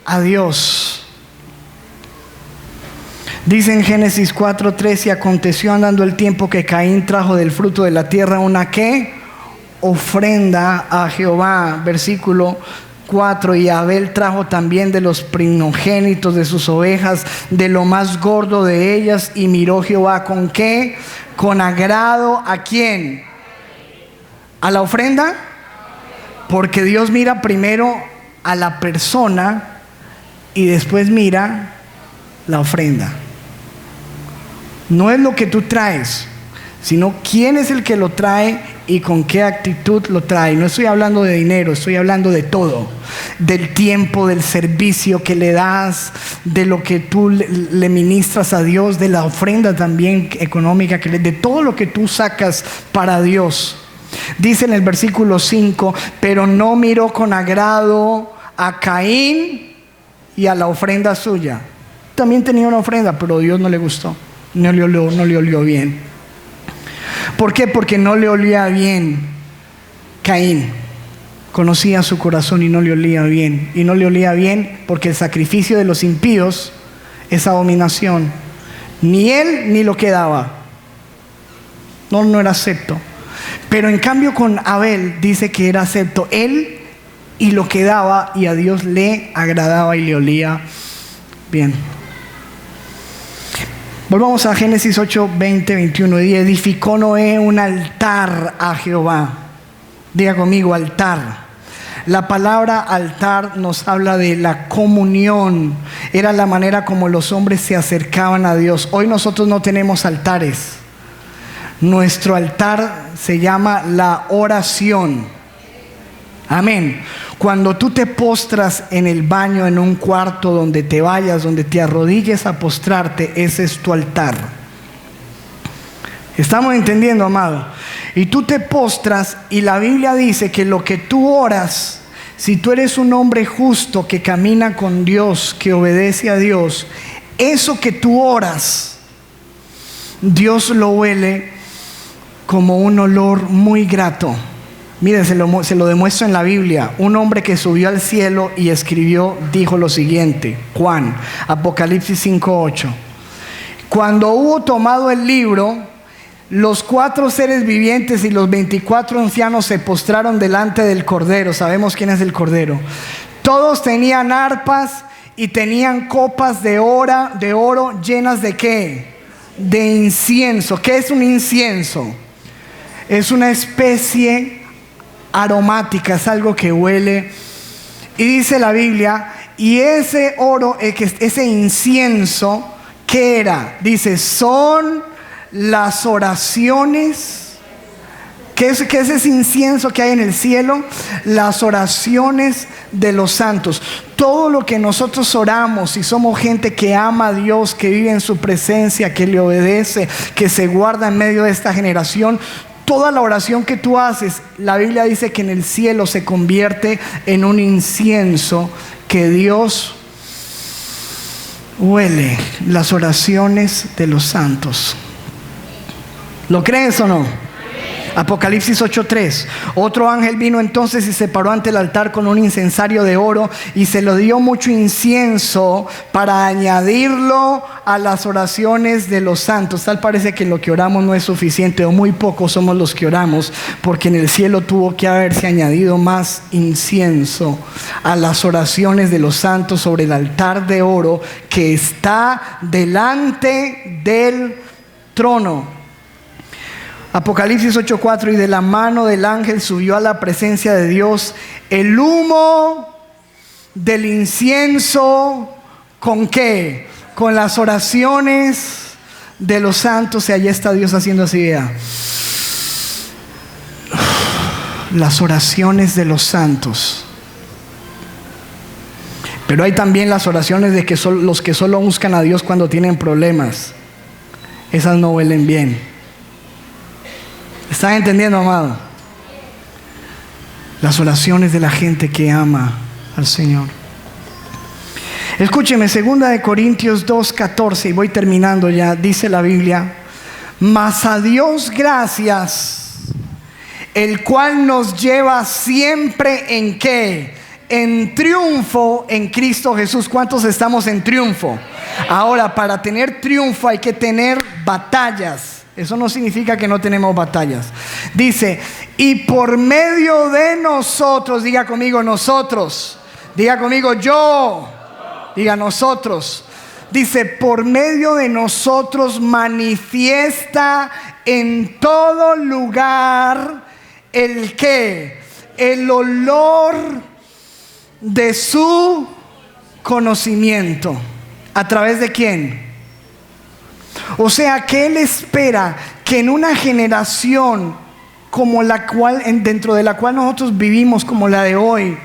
[SPEAKER 1] A Dios. Dice en Génesis 4:3, y aconteció andando el tiempo que Caín trajo del fruto de la tierra una ¿qué? Ofrenda a Jehová. Versículo 4, y Abel trajo también de los primogénitos de sus ovejas, de lo más gordo de ellas, y miró Jehová ¿con qué? Con agrado, ¿a quién? ¿A la ofrenda? Porque Dios mira primero a la persona y después mira la ofrenda. No es lo que tú traes, sino quién es el que lo trae y con qué actitud lo trae. No estoy hablando de dinero, estoy hablando de todo, del tiempo, del servicio que le das, de lo que tú le ministras a Dios, de la ofrenda también económica, de todo lo que tú sacas para Dios. Dice en el versículo 5, pero no miró con agrado a Caín y a la ofrenda suya. También tenía una ofrenda, pero a Dios no le gustó, no le olió bien. ¿Por qué? Porque no le olía bien. Caín conocía su corazón y no le olía bien. Y no le olía bien porque el sacrificio de los impíos es abominación. Ni él ni lo que daba. No era acepto. Pero en cambio con Abel dice que era acepto él y lo que daba, y a Dios le agradaba y le olía bien. Volvamos a Génesis 8, 20, 21. Y edificó Noé un altar a Jehová. Diga conmigo, altar. La palabra altar nos habla de la comunión. Era la manera como los hombres se acercaban a Dios. Hoy nosotros no tenemos altares. Nuestro altar se llama la oración. Amén. Cuando tú te postras en el baño, en un cuarto, donde te vayas, donde te arrodilles a postrarte, ese es tu altar. ¿Estamos entendiendo, amado? Y tú te postras, y la Biblia dice que lo que tú oras, si tú eres un hombre justo que camina con Dios, que obedece a Dios, eso que tú oras, Dios lo huele como un olor muy grato. Mire, se lo demuestro en la Biblia. Un hombre que subió al cielo y escribió, dijo lo siguiente. Juan, Apocalipsis 5:8. Cuando hubo tomado el libro, los 4 seres vivientes y los 24 ancianos se postraron delante del Cordero. Sabemos quién es el Cordero. Todos tenían arpas y tenían copas de oro llenas de ¿qué? De incienso. ¿Qué es un incienso? Es una especie aromática, es algo que huele. Y dice la Biblia, y ese oro, ese incienso, ¿qué era? Dice, son las oraciones. ¿Qué es ese incienso que hay en el cielo? Las oraciones de los santos. Todo lo que nosotros oramos, y somos gente que ama a Dios, que vive en su presencia, que le obedece, que se guarda en medio de esta generación, toda la oración que tú haces, la Biblia dice que en el cielo se convierte en un incienso que Dios huele. Las oraciones de los santos. ¿Lo crees o no? Apocalipsis 8:3. Otro ángel vino entonces y se paró ante el altar con un incensario de oro y se le dio mucho incienso para añadirlo a las oraciones de los santos. Tal parece que lo que oramos no es suficiente, o muy pocos somos los que oramos, porque en el cielo tuvo que haberse añadido más incienso a las oraciones de los santos sobre el altar de oro que está delante del trono. Apocalipsis 8:4. Y de la mano del ángel subió a la presencia de Dios el humo del incienso. ¿Con qué? Con las oraciones de los santos. Y allí está Dios haciendo así, vea. Las oraciones de los santos. Pero hay también las oraciones de que los que solo buscan a Dios cuando tienen problemas. Esas no huelen bien. ¿Están entendiendo, amado? Las oraciones de la gente que ama al Señor. Escúcheme, 2 Corintios 2:14, y voy terminando ya. Dice la Biblia: mas a Dios gracias, el cual nos lleva siempre ¿en qué? En triunfo en Cristo Jesús. ¿Cuántos estamos en triunfo? Ahora, para tener triunfo hay que tener batallas. Eso no significa que no tenemos batallas. Dice: y por medio de nosotros, diga conmigo nosotros, diga conmigo yo, diga nosotros. Dice: por medio de nosotros manifiesta en todo lugar el ¿qué? El olor de su conocimiento. ¿A través de quién? O sea que Él espera que en una generación como la cual, dentro de la cual nosotros vivimos, como la de hoy,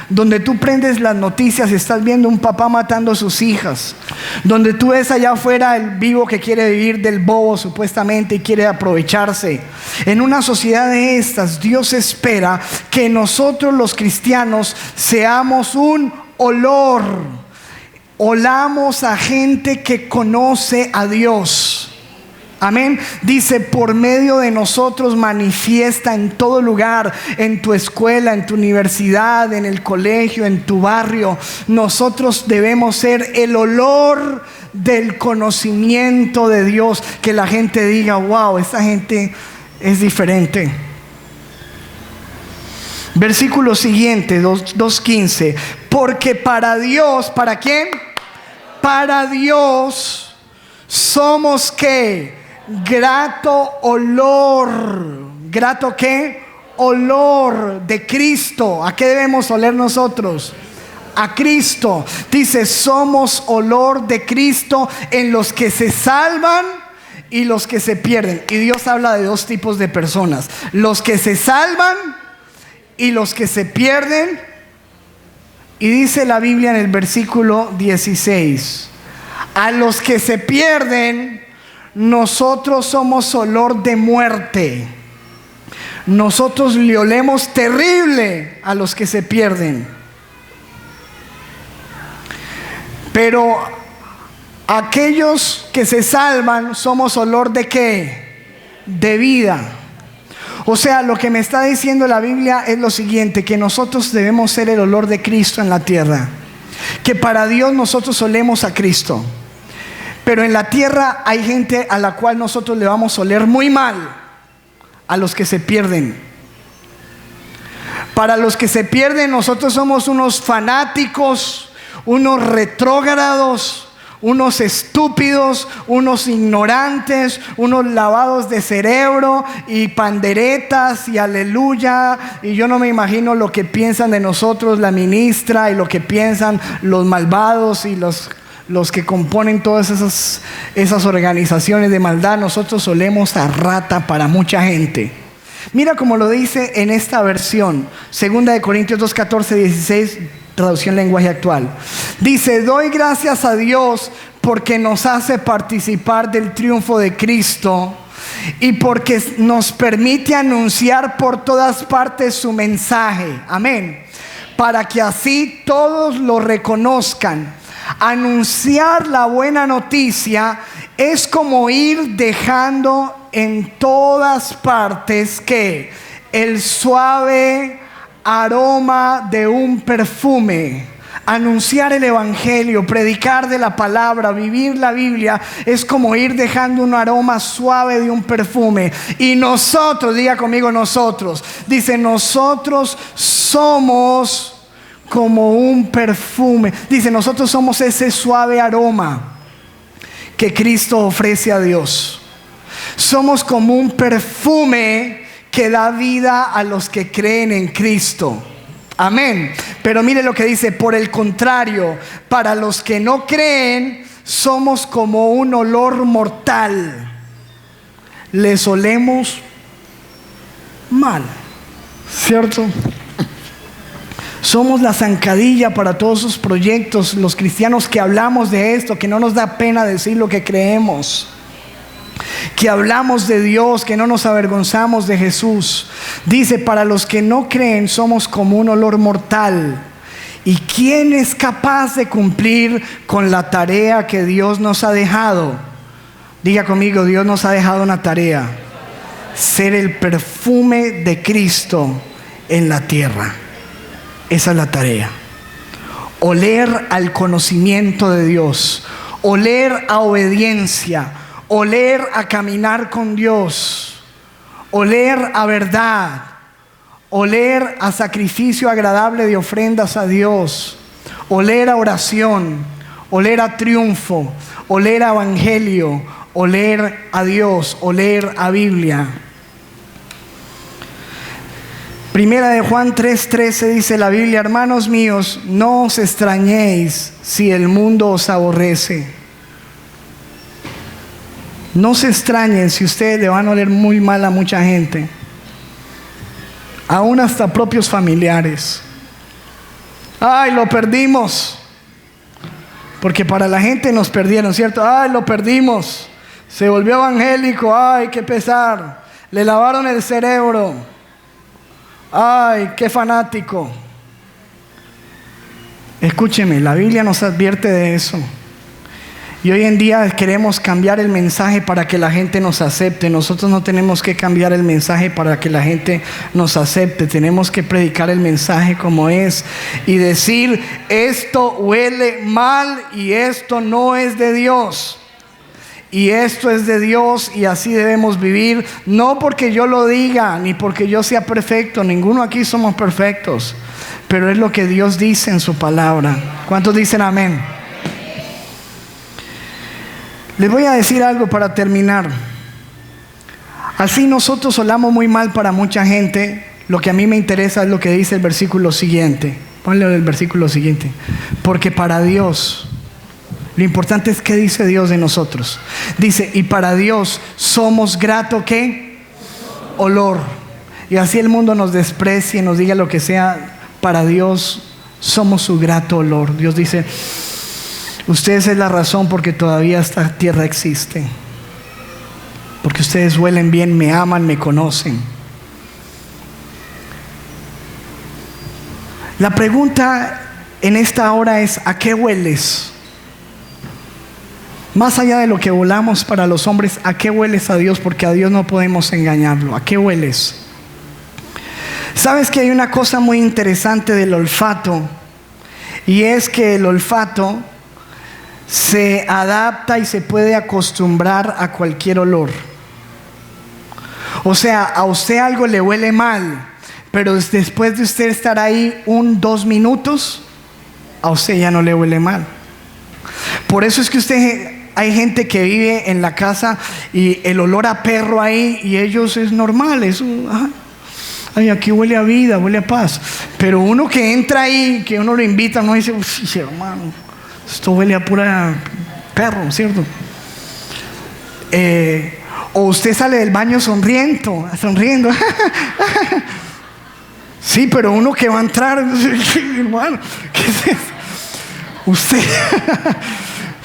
[SPEAKER 1] donde tú prendes las noticias y estás viendo un papá matando a sus hijas, donde tú ves allá afuera el vivo que quiere vivir del bobo supuestamente y quiere aprovecharse. En una sociedad de estas, Dios espera que nosotros los cristianos seamos un olor. Olamos a gente que conoce a Dios. Amén. Dice: por medio de nosotros manifiesta en todo lugar, en tu escuela, en tu universidad, en el colegio, en tu barrio. Nosotros debemos ser el olor del conocimiento de Dios. Que la gente diga: wow, esta gente es diferente. Versículo siguiente, 2:15. Porque para Dios, ¿para quién? Para Dios somos ¿qué? Grato olor. ¿Grato qué? Olor de Cristo. ¿A qué debemos oler nosotros? A Cristo. Dice: somos olor de Cristo en los que se salvan y los que se pierden. Y Dios habla de dos tipos de personas: los que se salvan y los que se pierden. Y dice la Biblia en el versículo 16: a los que se pierden, nosotros somos olor de muerte. Nosotros le olemos terrible a los que se pierden. Pero aquellos que se salvan somos olor de ¿qué? De vida. O sea, lo que me está diciendo la Biblia es lo siguiente: que nosotros debemos ser el olor de Cristo en la tierra. Que para Dios nosotros olemos a Cristo. Pero en la tierra hay gente a la cual nosotros le vamos a oler muy mal. A los que se pierden. Para los que se pierden, nosotros somos unos fanáticos, unos retrógrados, unos estúpidos, unos ignorantes, unos lavados de cerebro y panderetas y aleluya. Y yo no me imagino lo que piensan de nosotros la ministra y lo que piensan los malvados y los que componen todas esas organizaciones de maldad. Nosotros olemos a rata para mucha gente. Mira cómo lo dice en esta versión, 2 Corintios 2:14-16, traducción lenguaje actual. Dice: doy gracias a Dios porque nos hace participar del triunfo de Cristo y porque nos permite anunciar por todas partes su mensaje. Amén. Para que así todos lo reconozcan. Anunciar la buena noticia es como ir dejando en todas partes que el suave aroma de un perfume. Anunciar el evangelio, predicar de la palabra, vivir la Biblia es como ir dejando un aroma suave de un perfume. Y nosotros, diga conmigo nosotros, dice nosotros somos como un perfume. Dice nosotros somos ese suave aroma que Cristo ofrece a Dios. Somos como un perfume que da vida a los que creen en Cristo. Amén. Pero mire lo que dice: por el contrario, para los que no creen, somos como un olor mortal. Les olemos mal, ¿cierto? Somos la zancadilla para todos sus proyectos, los cristianos que hablamos de esto, que no nos da pena decir lo que creemos, que hablamos de Dios, que no nos avergonzamos de Jesús. Dice: para los que no creen somos como un olor mortal. ¿Y quién es capaz de cumplir con la tarea que Dios nos ha dejado? Diga conmigo: Dios nos ha dejado una tarea: ser el perfume de Cristo en la tierra. Esa es la tarea. Oler al conocimiento de Dios, oler a obediencia, oler a caminar con Dios, oler a verdad, oler a sacrificio agradable de ofrendas a Dios, oler a oración, oler a triunfo, oler a evangelio, oler a Dios, oler a Biblia. Primera de Juan 3:13 dice la Biblia: hermanos míos, no os extrañéis si el mundo os aborrece. No se extrañen si ustedes le van a oler muy mal a mucha gente, aún hasta propios familiares. Ay, lo perdimos. Porque para la gente nos perdieron, ¿cierto? Ay, lo perdimos. Se volvió evangélico. Ay, qué pesar. Le lavaron el cerebro. Ay, qué fanático. Escúcheme, la Biblia nos advierte de eso. Y hoy en día queremos cambiar el mensaje para que la gente nos acepte. Nosotros no tenemos que cambiar el mensaje para que la gente nos acepte. Tenemos que predicar el mensaje como es y decir: esto huele mal y esto no es de Dios. Y esto es de Dios y así debemos vivir. No porque yo lo diga, ni porque yo sea perfecto. Ninguno aquí somos perfectos. Pero es lo que Dios dice en su palabra. ¿Cuántos dicen amén? Les voy a decir algo para terminar. Así nosotros olamos muy mal para mucha gente. Lo que a mí me interesa es lo que dice el versículo siguiente. Ponle el versículo siguiente. Porque para Dios, lo importante es qué dice Dios de nosotros. Dice: y para Dios somos grato ¿qué? Olor. Y así el mundo nos desprecie, nos diga lo que sea, para Dios somos su grato olor. Dios dice: ustedes es la razón porque todavía esta tierra existe. Porque ustedes huelen bien, me aman, me conocen. La pregunta en esta hora es: ¿a qué hueles? Más allá de lo que volamos para los hombres, ¿a qué hueles a Dios? Porque a Dios no podemos engañarlo. ¿A qué hueles? ¿Sabes que hay una cosa muy interesante del olfato? Y es que el olfato se adapta y se puede acostumbrar a cualquier olor. O sea, a usted algo le huele mal, pero después de usted estar ahí 2 minutos, a usted ya no le huele mal. Por eso es que hay gente que vive en la casa y el olor a perro ahí, y ellos es normal, ay, aquí huele a vida, huele a paz. Pero uno que entra ahí, que uno lo invita, uno dice: hermano, esto huele a pura perro, ¿cierto? O usted sale del baño sonriendo. Sí, pero uno que va a entrar, hermano, ¿qué es eso? Usted,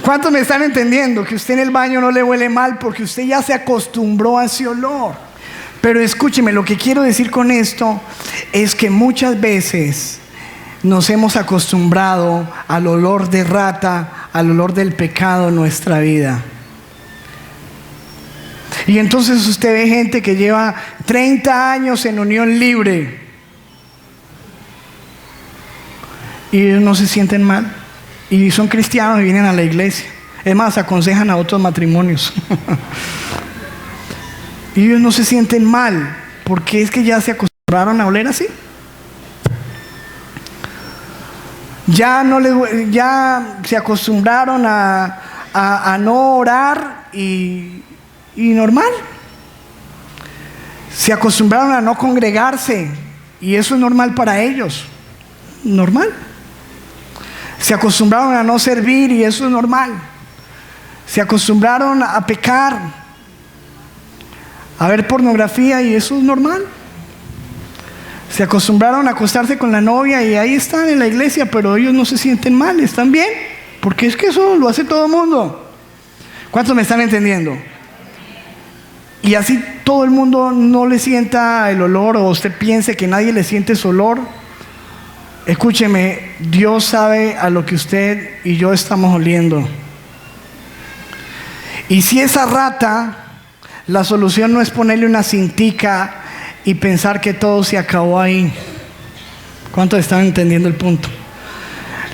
[SPEAKER 1] ¿cuántos me están entendiendo? Que usted en el baño no le huele mal porque usted ya se acostumbró a ese olor. Pero escúcheme, lo que quiero decir con esto es que muchas veces nos hemos acostumbrado al olor de rata, al olor del pecado en nuestra vida. Y entonces usted ve gente que lleva 30 años en unión libre y ellos no se sienten mal, y son cristianos y vienen a la iglesia. Es más, aconsejan a otros matrimonios. Y ellos no se sienten mal, porque es que ya se acostumbraron a oler así. Ya se acostumbraron a no orar y normal. Se acostumbraron a no congregarse y eso es normal para ellos. Normal. Se acostumbraron a no servir y eso es normal. Se acostumbraron a pecar, a ver pornografía y eso es normal. Se acostumbraron a acostarse con la novia y ahí están en la iglesia, pero ellos no se sienten mal, están bien, porque es que eso lo hace todo el mundo. ¿Cuántos me están entendiendo? Y así todo el mundo no le sienta el olor, o usted piense que nadie le siente su olor. Escúcheme, Dios sabe a lo que usted y yo estamos oliendo. Y si esa rata, la solución no es ponerle una cintica y pensar que todo se acabó ahí. ¿Cuántos están entendiendo el punto?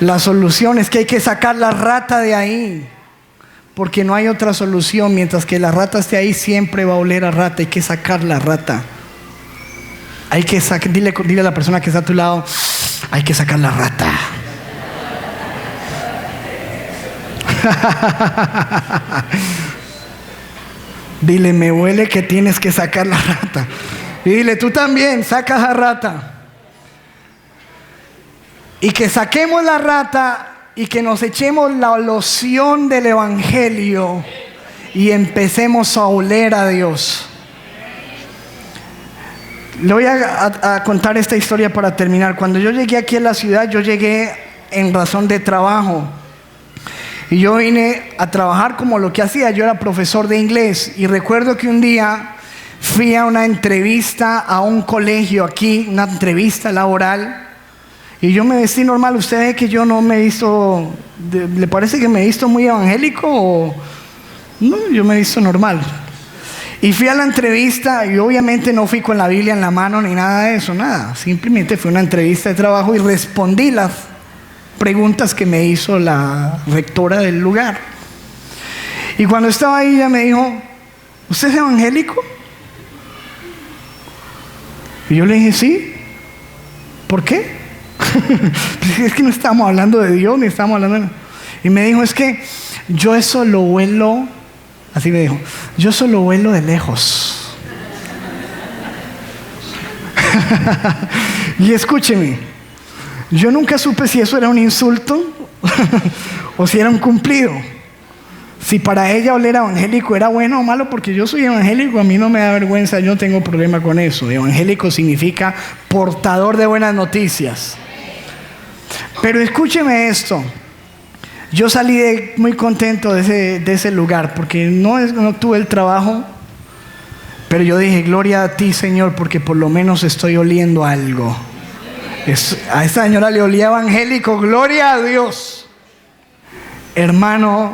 [SPEAKER 1] La solución es que hay que sacar la rata de ahí, porque no hay otra solución. Mientras que la rata esté ahí, siempre va a oler a rata. Hay que sacar la rata. Hay que dile a la persona que está a tu lado, hay que sacar la rata. Dile, me huele que tienes que sacar la rata. Y dile, tú también, saca la rata. Y que saquemos la rata y que nos echemos la loción del evangelio y empecemos a oler a Dios. Le voy a contar esta historia para terminar. Cuando yo llegué aquí a la ciudad, yo llegué en razón de trabajo. Y yo vine a trabajar como lo que hacía. Yo era profesor de inglés. Y recuerdo que un día fui a una entrevista a un colegio aquí, una entrevista laboral. Y yo me vestí normal. Usted ve que yo no me he visto, ¿le parece que me he visto muy evangélico? O no, yo me he visto normal. Y fui a la entrevista y obviamente no fui con la Biblia en la mano ni nada de eso, nada. Simplemente fue una entrevista de trabajo y respondí las preguntas que me hizo la rectora del lugar. Y cuando estaba ahí ella me dijo, ¿usted es evangélico? Y yo le dije, sí. ¿Por qué? Es que no estamos hablando de Dios, ni estamos hablando de... Y me dijo, es que yo eso lo huelo, así me dijo, yo eso lo huelo de lejos. Y escúcheme, yo nunca supe si eso era un insulto o si era un cumplido. Si para ella oler evangélico era bueno o malo, porque yo soy evangélico, a mí no me da vergüenza, yo no tengo problema con eso. Evangélico significa portador de buenas noticias. Pero escúcheme esto, yo salí muy contento de ese lugar, porque no tuve el trabajo, pero yo dije, gloria a ti, Señor, porque por lo menos estoy oliendo algo. A esta señora le olía evangélico, gloria a Dios. Hermano,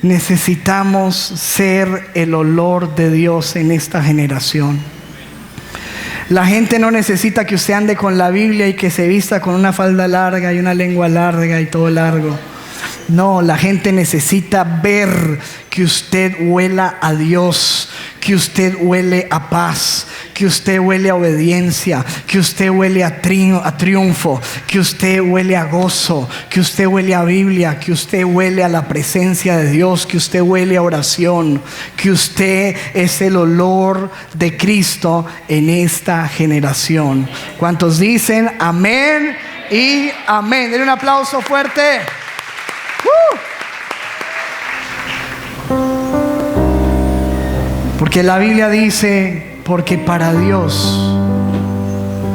[SPEAKER 1] necesitamos ser el olor de Dios en esta generación. La gente no necesita que usted ande con la Biblia y que se vista con una falda larga y una lengua larga y todo largo. No, la gente necesita ver que usted huela a Dios, que usted huele a paz, que usted huele a obediencia, que usted huele a triunfo, que usted huele a gozo, que usted huele a Biblia, que usted huele a la presencia de Dios, que usted huele a oración, que usted es el olor de Cristo en esta generación. ¿Cuántos dicen amén y amén? Denle un aplauso fuerte. Porque la Biblia dice, porque para Dios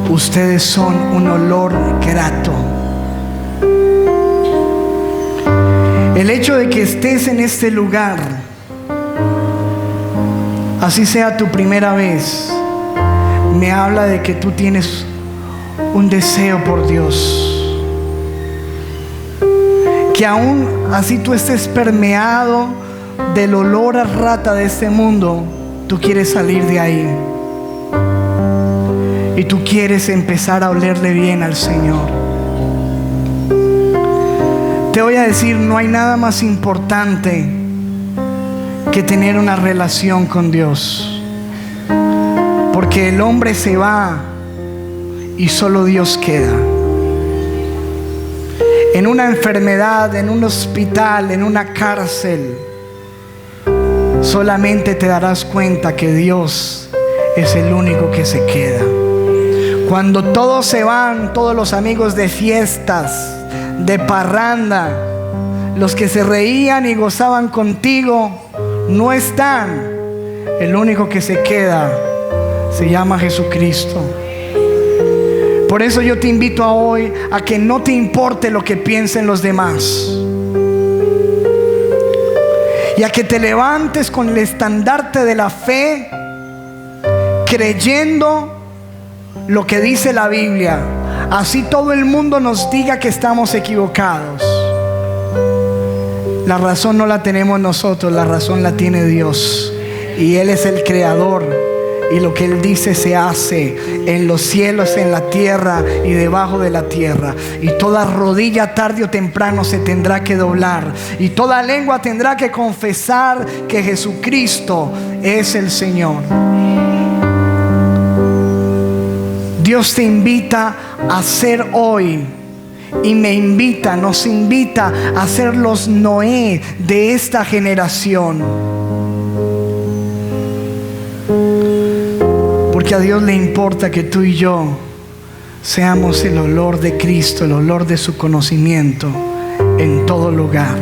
[SPEAKER 1] ustedes son un olor grato. El hecho de que estés en este lugar, así sea tu primera vez, me habla de que tú tienes un deseo por Dios. Que aún así tú estés permeado del olor a rata de este mundo, tú quieres salir de ahí y tú quieres empezar a olerle bien al Señor, te voy a decir, no hay nada más importante que tener una relación con Dios, porque el hombre se va y solo Dios queda. En una enfermedad, en un hospital, en una cárcel, solamente te darás cuenta que Dios es el único que se queda. Cuando todos se van, todos los amigos de fiestas, de parranda, los que se reían y gozaban contigo, no están. El único que se queda se llama Jesucristo. Por eso yo te invito a hoy a que no te importe lo que piensen los demás, y a que te levantes con el estandarte de la fe, creyendo lo que dice la Biblia, así todo el mundo nos diga que estamos equivocados. La razón no la tenemos nosotros, la razón la tiene Dios, y Él es el creador. Y lo que Él dice se hace en los cielos, en la tierra y debajo de la tierra. Y toda rodilla tarde o temprano se tendrá que doblar, y toda lengua tendrá que confesar que Jesucristo es el Señor. Dios te invita a ser hoy, y me invita, nos invita a ser los Noé de esta generación. Porque a Dios le importa que tú y yo seamos el olor de Cristo, el olor de su conocimiento en todo lugar.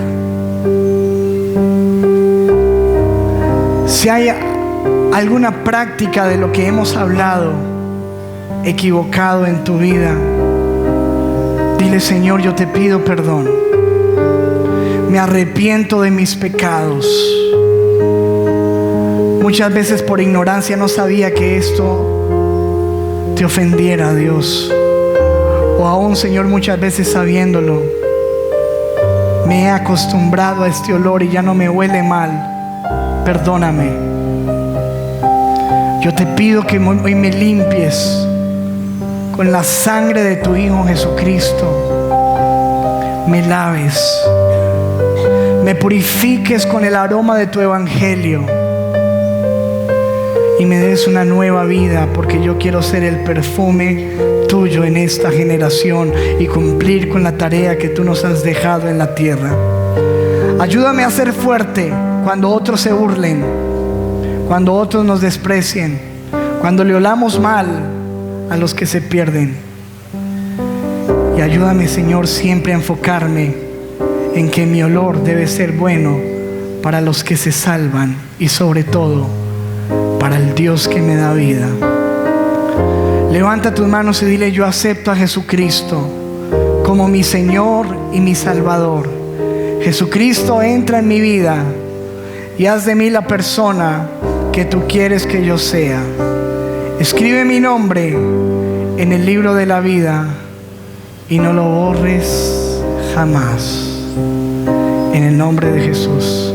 [SPEAKER 1] Si hay alguna práctica de lo que hemos hablado equivocado en tu vida, dile: Señor, yo te pido perdón. Me arrepiento de mis pecados. Muchas veces por ignorancia no sabía que esto te ofendiera a Dios. O aún, Señor, muchas veces sabiéndolo, me he acostumbrado a este olor y ya no me huele mal. Perdóname. Yo te pido que hoy me limpies con la sangre de tu Hijo Jesucristo. Me laves. Me purifiques con el aroma de tu evangelio. Y me des una nueva vida, porque yo quiero ser el perfume tuyo en esta generación y cumplir con la tarea que tú nos has dejado en la tierra. Ayúdame a ser fuerte cuando otros se burlen, cuando otros nos desprecien, cuando le olamos mal a los que se pierden. Y ayúdame, Señor, siempre a enfocarme en que mi olor debe ser bueno para los que se salvan, y sobre todo para el Dios que me da vida. Levanta tus manos y dile: yo acepto a Jesucristo como mi Señor y mi Salvador. Jesucristo, entra en mi vida y haz de mí la persona que tú quieres que yo sea. Escribe mi nombre en el libro de la vida y no lo borres jamás. En el nombre de Jesús.